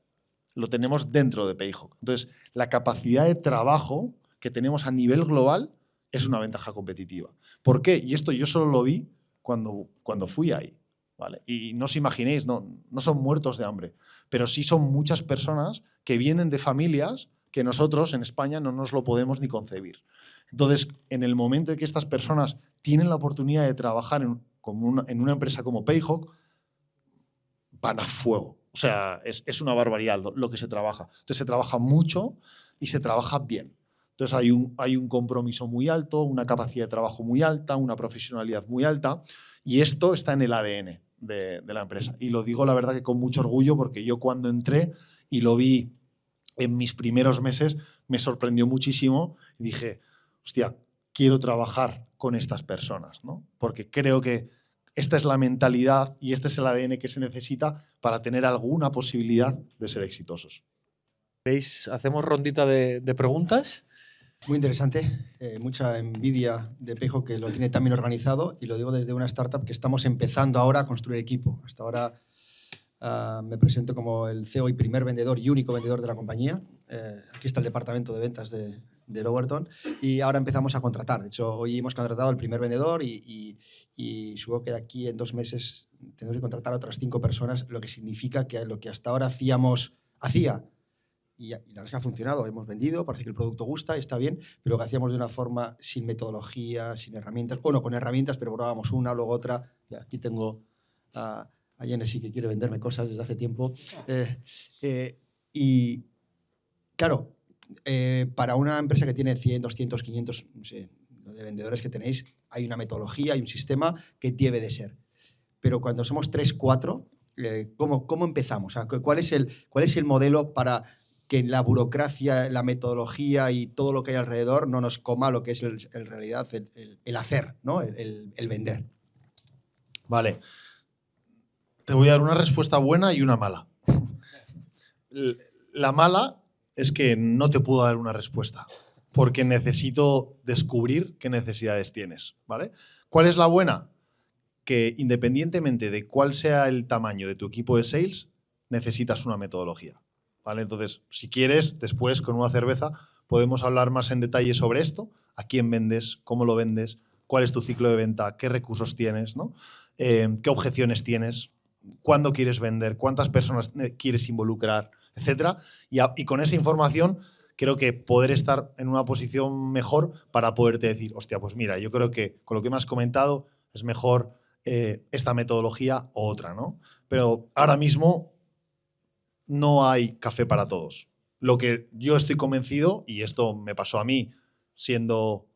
lo tenemos dentro de Payhawk. Entonces, la capacidad de trabajo que tenemos a nivel global es una ventaja competitiva. ¿Por qué? Y esto yo solo lo vi cuando fui ahí, ¿vale? Y no os imaginéis, no son muertos de hambre, pero sí son muchas personas que vienen de familias que nosotros en España no nos lo podemos ni concebir. Entonces, en el momento en que estas personas tienen la oportunidad de trabajar en una empresa como Payhawk, van a fuego. O sea, es una barbaridad lo que se trabaja. Entonces, se trabaja mucho y se trabaja bien. Entonces, hay un compromiso muy alto, una capacidad de trabajo muy alta, una profesionalidad muy alta, y esto está en el ADN de la empresa. Y lo digo, la verdad, que con mucho orgullo, porque yo cuando entré y lo vi en mis primeros meses, me sorprendió muchísimo y dije, hostia, quiero trabajar con estas personas, ¿no? Porque creo que esta es la mentalidad y este es el ADN que se necesita para tener alguna posibilidad de ser exitosos. ¿Veis? ¿Hacemos rondita de preguntas? Muy interesante, mucha envidia de Payhawk, que lo tiene tan bien organizado, y lo digo desde una startup que estamos empezando ahora a construir equipo. Hasta ahora me presento como el CEO y primer vendedor y único vendedor de la compañía. Aquí está el departamento de ventas de Lowerton, y ahora empezamos a contratar. De hecho, hoy hemos contratado al primer vendedor y supongo que de aquí en 2 meses tenemos que contratar a otras 5 personas, lo que significa que lo que hasta ahora hacía, y la verdad es que ha funcionado. Hemos vendido, parece que el producto gusta y está bien, pero lo que hacíamos de una forma sin metodología, sin herramientas, bueno, con herramientas, pero probábamos una, luego otra. Ya, aquí tengo a Genesis, que quiere venderme cosas desde hace tiempo. Y claro, para una empresa que tiene 100, 200, 500, no sé, lo de vendedores que tenéis, hay una metodología, hay un sistema que debe de ser. Pero cuando somos 3, 4, ¿cómo empezamos? O sea, ¿cuál es el modelo para que la burocracia, la metodología y todo lo que hay alrededor no nos coma lo que es en realidad el hacer, ¿no? el vender? Vale. Te voy a dar una respuesta buena y una mala. La mala es que no te puedo dar una respuesta, porque necesito descubrir qué necesidades tienes, ¿vale? ¿Cuál es la buena? Que independientemente de cuál sea el tamaño de tu equipo de sales, necesitas una metodología, ¿vale? Entonces, si quieres, después con una cerveza podemos hablar más en detalle sobre esto, a quién vendes, cómo lo vendes, cuál es tu ciclo de venta, qué recursos tienes, ¿no? Qué objeciones tienes, cuándo quieres vender, cuántas personas quieres involucrar, etcétera. Y con esa información creo que poder estar en una posición mejor para poderte decir, hostia, pues mira, yo creo que con lo que me has comentado es mejor esta metodología o otra, ¿no? Pero ahora mismo no hay café para todos. Lo que yo estoy convencido, y esto me pasó a mí siendo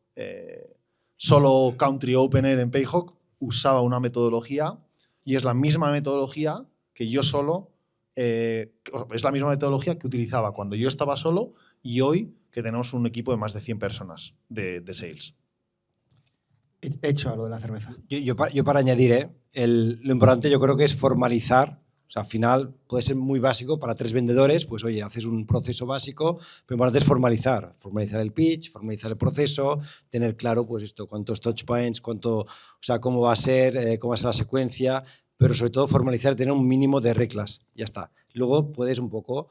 solo country opener en Payhawk, usaba una metodología y es la misma metodología que yo solo, es la misma metodología que utilizaba cuando yo estaba solo y hoy que tenemos un equipo de más de 100 personas de sales. Hecho a lo de la cerveza. Yo para añadir, lo importante yo creo que es formalizar. O sea, al final puede ser muy básico para 3 vendedores, pues oye, haces un proceso básico, pero lo importante es formalizar el pitch, formalizar el proceso, tener claro pues esto, cuántos touch points, o sea, cómo va a ser la secuencia, pero sobre todo formalizar, tener un mínimo de reglas, ya está. Luego puedes un poco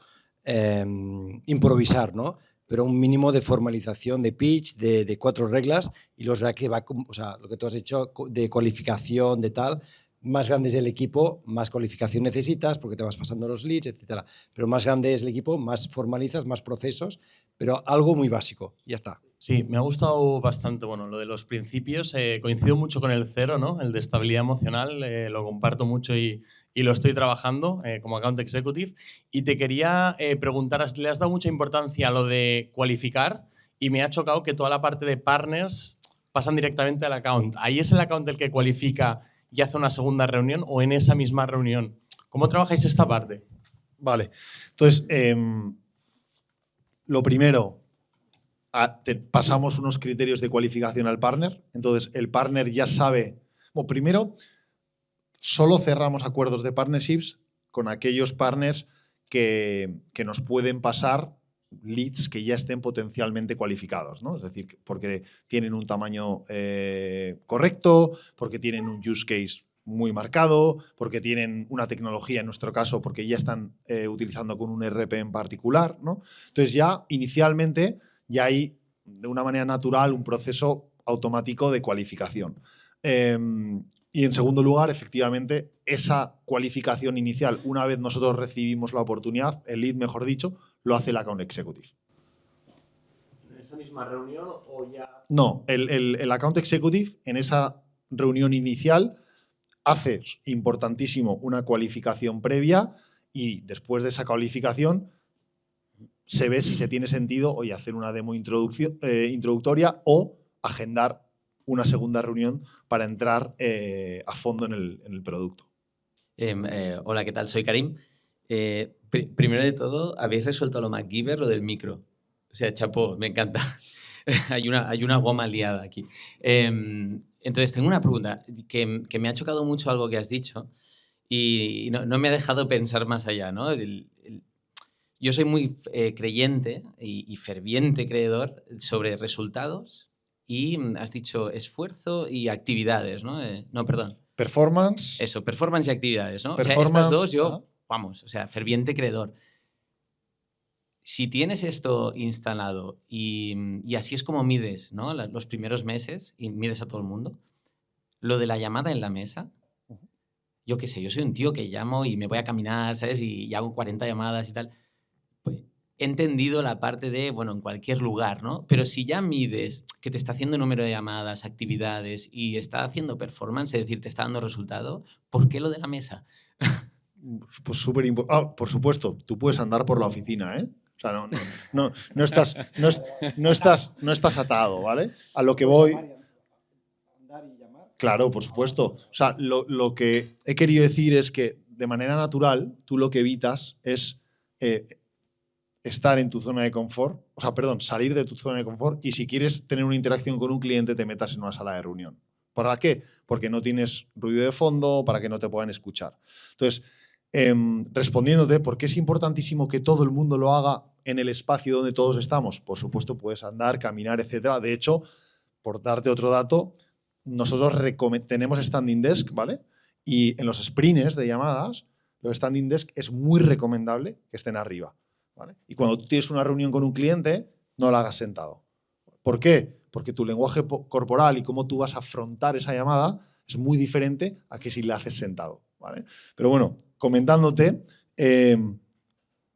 improvisar, ¿no? Pero un mínimo de formalización de pitch, de 4 reglas, y los que va, o sea, lo que tú has hecho de cualificación, de tal. Más grande es el equipo, más cualificación necesitas porque te vas pasando los leads, etcétera. Pero más grande es el equipo, más formalizas, más procesos, pero algo muy básico, ya está. Sí, me ha gustado bastante, bueno, lo de los principios. Coincido mucho con el 0, ¿no? El de estabilidad emocional, lo comparto mucho y lo estoy trabajando como account executive. Y te quería preguntar, ¿le has dado mucha importancia a lo de cualificar? Y me ha chocado que toda la parte de partners pasan directamente al account. ¿Ahí es el account el que cualifica y hace una segunda reunión o en esa misma reunión? ¿Cómo trabajáis esta parte? Vale. Entonces, lo primero, pasamos unos criterios de cualificación al partner. Entonces, el partner ya sabe. Bueno, primero, solo cerramos acuerdos de partnerships con aquellos partners que nos pueden pasar leads que ya estén potencialmente cualificados, ¿no? Es decir, porque tienen un tamaño correcto, porque tienen un use case muy marcado, porque tienen una tecnología, en nuestro caso, porque ya están utilizando con un ERP en particular, ¿no? Entonces ya inicialmente ya hay de una manera natural un proceso automático de cualificación. Y en segundo lugar, efectivamente, esa cualificación inicial, una vez nosotros recibimos la oportunidad, el lead, mejor dicho, lo hace el account executive. ¿En esa misma reunión o ya...? No, el account executive en esa reunión inicial hace, importantísimo, una cualificación previa y después de esa cualificación se ve si se tiene sentido oye, hacer una demo introductoria o agendar una segunda reunión para entrar a fondo en el producto. Hola, ¿qué tal? Soy Karim. Primero de todo, habéis resuelto lo MacGyver, lo del micro. O sea, chapó, me encanta. hay una goma liada aquí. Entonces, tengo una pregunta que me ha chocado mucho algo que has dicho y no me ha dejado pensar más allá, ¿no? Yo soy muy creyente y ferviente creedor sobre resultados y has dicho esfuerzo y actividades, ¿no? No, perdón. Performance. Eso, performance y actividades, ¿no? Performance, o sea, estas dos yo, vamos, o sea, ferviente creedor. Si tienes esto instalado y así es como mides, ¿no? Los primeros meses y mides a todo el mundo, lo de la llamada en la mesa, yo qué sé, yo soy un tío que llamo y me voy a caminar, ¿sabes? Y hago 40 llamadas y tal. Pues he entendido la parte de, bueno, en cualquier lugar, ¿no? Pero si ya mides que te está haciendo número de llamadas, actividades y está haciendo performance, es decir, te está dando resultado, ¿por qué lo de la mesa? Pues súper importante. Por supuesto, tú puedes andar por la oficina, ¿eh? O sea, no estás atado, ¿vale? A lo que voy. Claro, por supuesto. O sea, lo que he querido decir es que de manera natural tú lo que evitas es estar en tu zona de confort, o sea, perdón, salir de tu zona de confort y si quieres tener una interacción con un cliente te metas en una sala de reunión. ¿Para qué? Porque no tienes ruido de fondo, para que no te puedan escuchar. Entonces, respondiéndote, ¿por qué es importantísimo que todo el mundo lo haga en el espacio donde todos estamos? Por supuesto, puedes andar, caminar, etcétera. De hecho, por darte otro dato, nosotros tenemos standing desk, ¿vale? Y en los sprints de llamadas, los standing desk es muy recomendable que estén arriba. ¿vale? Y cuando tú tienes una reunión con un cliente, no la hagas sentado. ¿Por qué? Porque tu lenguaje corporal y cómo tú vas a afrontar esa llamada es muy diferente a que si la haces sentado, ¿vale? Pero bueno, comentándote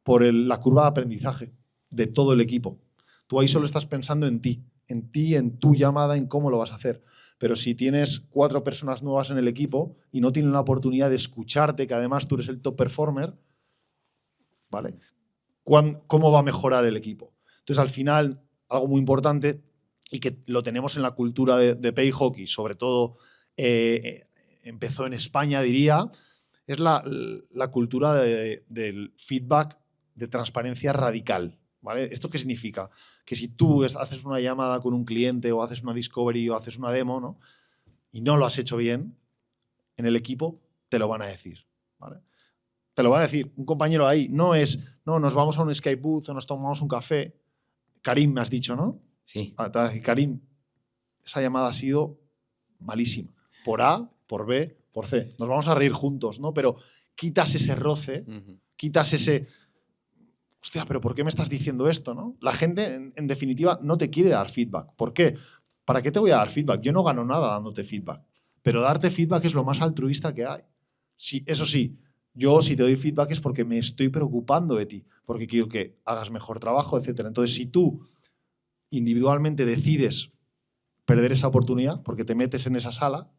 por la curva de aprendizaje de todo el equipo. Tú ahí solo estás pensando en ti, en tu llamada, en cómo lo vas a hacer. Pero si tienes 4 personas nuevas en el equipo y no tienen la oportunidad de escucharte, que además tú eres el top performer, ¿vale? ¿Cómo va a mejorar el equipo? Entonces, al final, algo muy importante y que lo tenemos en la cultura de Payhawk y sobre todo empezó en España, diría, es la cultura del feedback de transparencia radical. ¿Vale? ¿Esto qué significa? Que si tú haces una llamada con un cliente o haces una discovery o haces una demo, ¿no? Y no lo has hecho bien, en el equipo te lo van a decir. ¿Vale? Te lo van a decir. Un compañero ahí no nos vamos a un Skype booth o nos tomamos un café. Karim, me has dicho, ¿no? Sí. Te va a decir, Karim, esa llamada ha sido malísima. Por A, por B, por C. Nos vamos a reír juntos, ¿no? Pero quitas ese roce, quitas ese... Hostia, pero ¿por qué me estás diciendo esto, no? La gente, en definitiva, no te quiere dar feedback. ¿Por qué? ¿Para qué te voy a dar feedback? Yo no gano nada dándote feedback. Pero darte feedback es lo más altruista que hay. Sí, eso sí, yo si te doy feedback es porque me estoy preocupando de ti, porque quiero que hagas mejor trabajo, etc. Entonces, si tú individualmente decides perder esa oportunidad porque te metes en esa sala,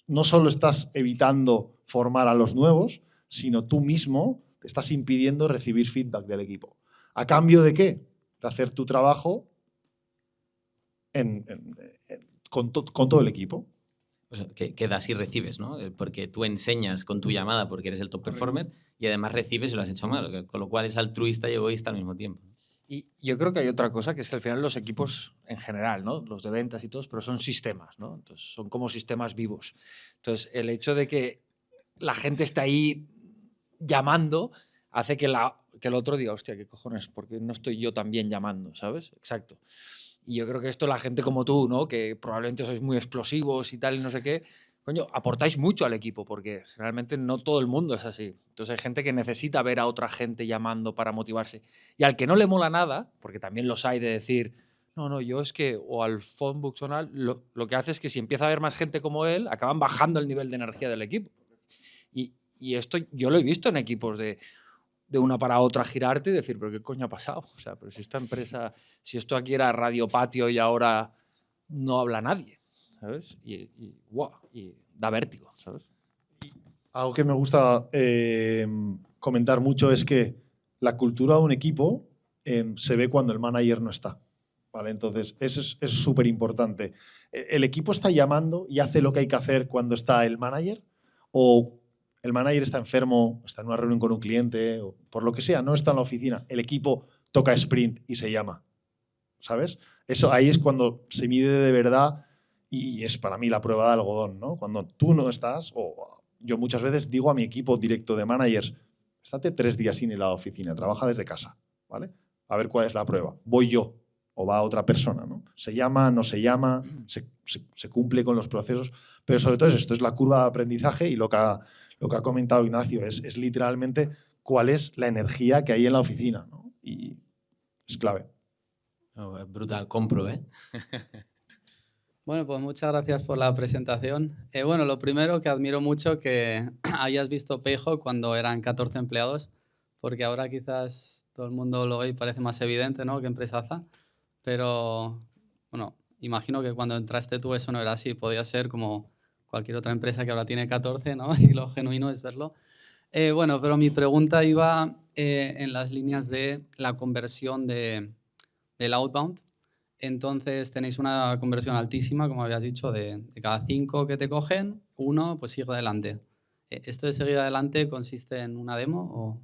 no solo estás evitando formar a los nuevos, sino tú mismo te estás impidiendo recibir feedback del equipo. ¿A cambio de qué? De hacer tu trabajo con todo el equipo. O sea, que das y recibes, ¿no? Porque tú enseñas con tu llamada porque eres el top performer y además recibes y lo has hecho mal, con lo cual es altruista y egoísta al mismo tiempo. Y yo creo que hay otra cosa, que es que al final los equipos en general, ¿no? Los de ventas y todos, pero son sistemas, ¿no? Entonces son como sistemas vivos. Entonces el hecho de que la gente esté ahí llamando hace que el otro diga, hostia, ¿qué cojones? ¿Por qué no estoy yo también llamando? ¿Sabes? Exacto. Y yo creo que esto la gente como tú, ¿no? Que probablemente sois muy explosivos y tal y no sé qué, coño, aportáis mucho al equipo porque generalmente no todo el mundo es así. Entonces hay gente que necesita ver a otra gente llamando para motivarse. Y al que no le mola nada, porque también los hay de decir, no, yo es que, o al phone buxonal, lo que hace es que si empieza a haber más gente como él, acaban bajando el nivel de energía del equipo. Y esto yo lo he visto en equipos de una para otra girarte y decir, pero ¿qué coño ha pasado? O sea, pero si esta empresa, si esto aquí era Radio Patio y ahora no habla nadie, ¿sabes? Y da vértigo, ¿sabes? Algo que me gusta comentar mucho es que la cultura de un equipo se ve cuando el manager no está. ¿Vale? Entonces, eso es súper importante. ¿El equipo está llamando y hace lo que hay que hacer cuando está el manager? ¿O el manager está enfermo, está en una reunión con un cliente, o por lo que sea, no está en la oficina? El equipo toca sprint y se llama. ¿Sabes? Eso ahí es cuando se mide de verdad y es para mí la prueba de algodón, ¿no? Cuando tú no estás, o yo muchas veces digo a mi equipo directo de managers, estate 3 días sin ir a la oficina, trabaja desde casa, ¿vale? A ver cuál es la prueba. Voy yo o va otra persona, ¿no? Se llama, no se llama, se cumple con los procesos, pero sobre todo esto es la curva de aprendizaje y lo que ha comentado Ignacio es literalmente cuál es la energía que hay en la oficina, ¿no? Y es clave. Oh, brutal, compro, ¿eh? Bueno, pues muchas gracias por la presentación. Bueno, lo primero que admiro mucho que hayas visto Payhawk cuando eran 14 empleados, porque ahora quizás todo el mundo lo ve y parece más evidente, ¿no?, que empresaza, pero bueno, imagino que cuando entraste tú eso no era así, podía ser como cualquier otra empresa que ahora tiene 14, ¿no?, y lo genuino es verlo. Bueno, pero mi pregunta iba en las líneas de la conversión del outbound. Entonces tenéis una conversión altísima, como habías dicho, de cada 5 que te cogen, 1 pues sigue adelante. ¿Esto de seguir adelante consiste en una demo o...?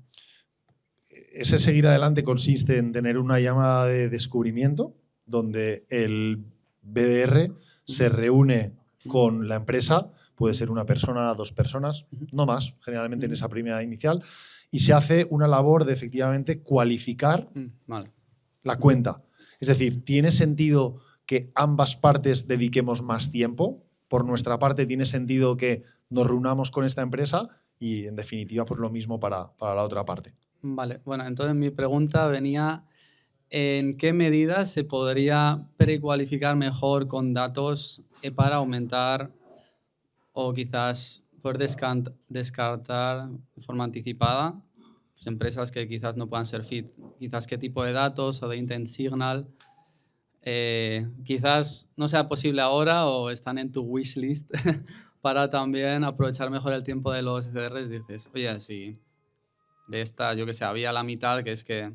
Ese seguir adelante consiste en tener una llamada de descubrimiento donde el BDR se reúne con la empresa, puede ser una persona, 2 personas, no más, generalmente en esa primera inicial, y se hace una labor de efectivamente cualificar la cuenta. Es decir, ¿tiene sentido que ambas partes dediquemos más tiempo? Por nuestra parte, ¿tiene sentido que nos reunamos con esta empresa? Y, en definitiva, pues lo mismo para la otra parte. Vale, bueno, entonces mi pregunta venía, ¿en qué medida se podría precualificar mejor con datos para aumentar o quizás poder descartar de forma anticipada pues, empresas que quizás no puedan ser fit? Quizás qué tipo de datos o de intent signal quizás no sea posible ahora o están en tu wish list para también aprovechar mejor el tiempo de los SDRs. Dices, oye, si de esta, yo que sé, había la mitad, que es que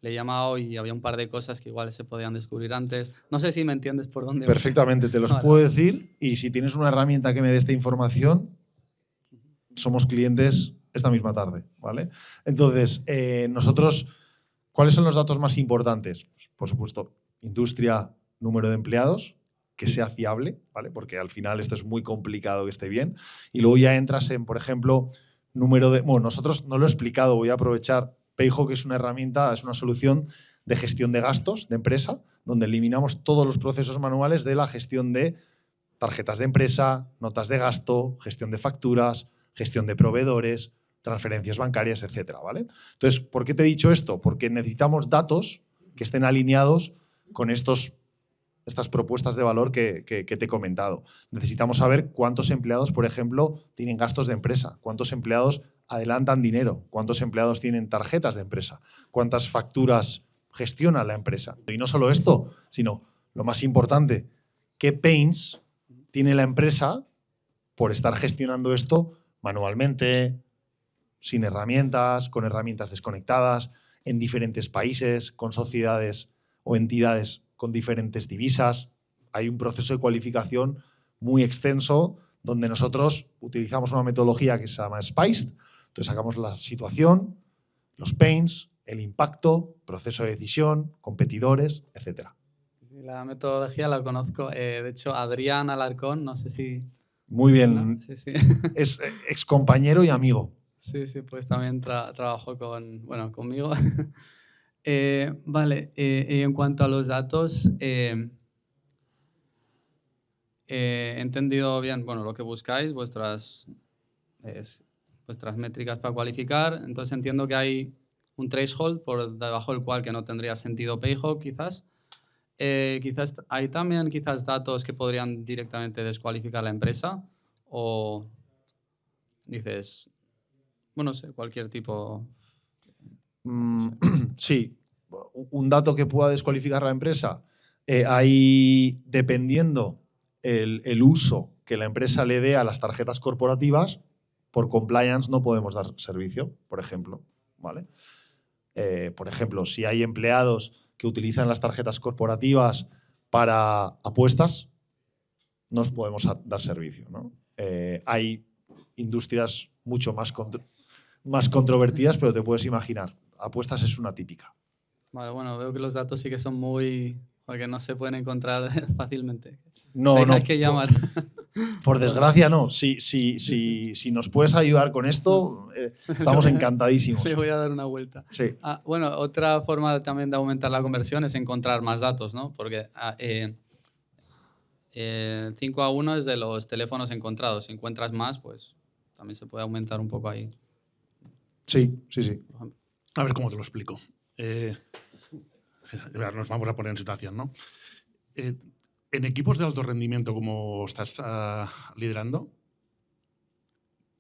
le he llamado y había un par de cosas que igual se podían descubrir antes. No sé si me entiendes por dónde voy. Perfectamente, te los Vale. puedo decir y si tienes una herramienta que me dé esta información, somos clientes esta misma tarde, ¿vale? Entonces, nosotros, ¿cuáles son los datos más importantes? Pues, por supuesto, industria, número de empleados, que sea fiable, ¿vale? Porque al final esto es muy complicado que esté bien. Y luego ya entras en, por ejemplo, número de... Bueno, nosotros no lo he explicado, voy a aprovechar. Payhawk es una herramienta, es una solución de gestión de gastos de empresa, donde eliminamos todos los procesos manuales de la gestión de tarjetas de empresa, notas de gasto, gestión de facturas, gestión de proveedores, transferencias bancarias, etcétera, ¿vale? Entonces, ¿por qué te he dicho esto? Porque necesitamos datos que estén alineados con estas propuestas de valor que te he comentado. Necesitamos saber cuántos empleados, por ejemplo, tienen gastos de empresa, cuántos empleados adelantan dinero, cuántos empleados tienen tarjetas de empresa, cuántas facturas gestiona la empresa. Y no solo esto, sino lo más importante, qué pains tiene la empresa por estar gestionando esto manualmente, sin herramientas, con herramientas desconectadas, en diferentes países, con sociedades o entidades con diferentes divisas. Hay un proceso de cualificación muy extenso donde nosotros utilizamos una metodología que se llama SPICED. Entonces sacamos la situación, los pains, el impacto, proceso de decisión, competidores, etc. Sí, la metodología la conozco. De hecho, Adrián Alarcón, no sé si... Muy bien. ¿No? Sí, sí. Es excompañero y amigo. Sí, sí, pues también trabajó conmigo. Vale, en cuanto a los datos, he entendido bien lo que buscáis, vuestras métricas para cualificar. Entonces entiendo que hay un threshold por debajo del cual que no tendría sentido Payhawk, quizás. Quizás hay también datos que podrían directamente descualificar la empresa o dices, no sé, cualquier tipo. Sí, un dato que pueda descualificar la empresa. Ahí, dependiendo el uso que la empresa le dé a las tarjetas corporativas, por compliance no podemos dar servicio, por ejemplo, ¿vale? Por ejemplo, si hay empleados que utilizan las tarjetas corporativas para apuestas, no os podemos dar servicio, ¿no? Hay industrias mucho más controvertidas, pero te puedes imaginar. Apuestas es una típica. Vale, bueno, veo que los datos sí que son porque no se pueden encontrar fácilmente. No. Hay que llamar. Por desgracia, no. Si nos puedes ayudar con esto, estamos encantadísimos. Le voy a dar una vuelta. Sí. Otra forma también de aumentar la conversión es encontrar más datos, ¿no? Porque 5-1 es de los teléfonos encontrados. Si encuentras más, pues también se puede aumentar un poco ahí. Sí. A ver cómo te lo explico. Nos vamos a poner en situación, ¿no? En equipos de alto rendimiento como estás liderando,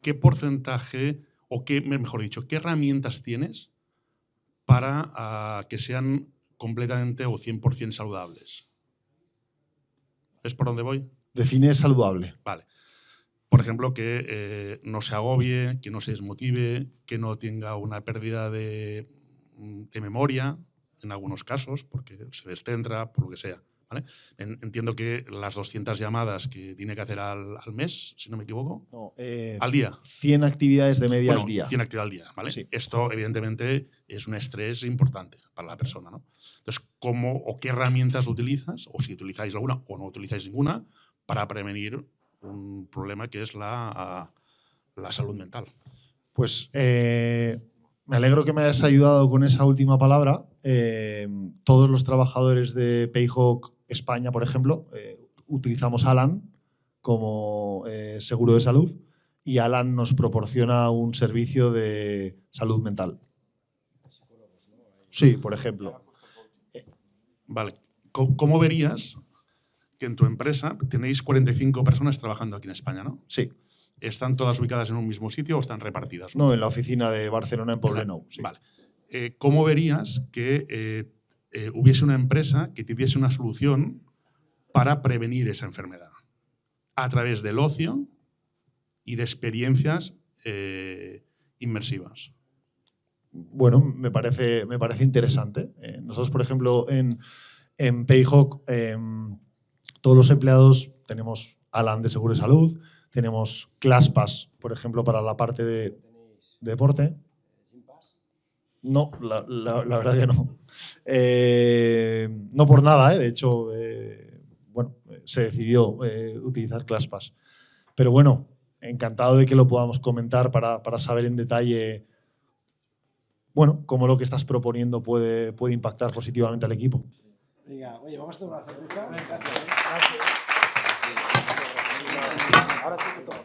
¿qué porcentaje o qué herramientas tienes para que sean completamente o 100% saludables? ¿Ves por dónde voy? Define saludable. Vale. Por ejemplo, que no se agobie, que no se desmotive, que no tenga una pérdida de memoria, en algunos casos, porque se descentra, por lo que sea. ¿Vale? Entiendo que las 200 llamadas que tiene que hacer al mes, si no me equivoco, No, al día. 100 actividades de media al día. 100 actividades al día, ¿vale? Sí. Esto, evidentemente, es un estrés importante para la persona, ¿no? Entonces, ¿cómo o qué herramientas utilizas, o si utilizáis alguna o no utilizáis ninguna, para prevenir un problema que es la salud mental? Pues me alegro que me hayas ayudado con esa última palabra. Todos los trabajadores de Payhawk España, por ejemplo, utilizamos Alan como seguro de salud y Alan nos proporciona un servicio de salud mental. Sí, por ejemplo. Vale. ¿Cómo verías que en tu empresa tenéis 45 personas trabajando aquí en España, ¿no? Sí. ¿Están todas ubicadas en un mismo sitio o están repartidas? No, en la oficina de Barcelona, en Poblenou. Sí. Vale. ¿Cómo verías que hubiese una empresa que tuviese una solución para prevenir esa enfermedad a través del ocio y de experiencias inmersivas? Bueno, me parece interesante. Nosotros, por ejemplo, en Payhawk, todos los empleados tenemos Alan de Seguro y Salud, tenemos ClassPass, por ejemplo, para la parte de deporte. No, la verdad que no. No por nada, de hecho, bueno, se decidió utilizar ClassPass. Pero bueno, encantado de que lo podamos comentar para saber en detalle, bueno, cómo lo que estás proponiendo puede impactar positivamente al equipo. Venga, oye, vamos a tomar una cerveza. Gracias. Ahora sí que tomo.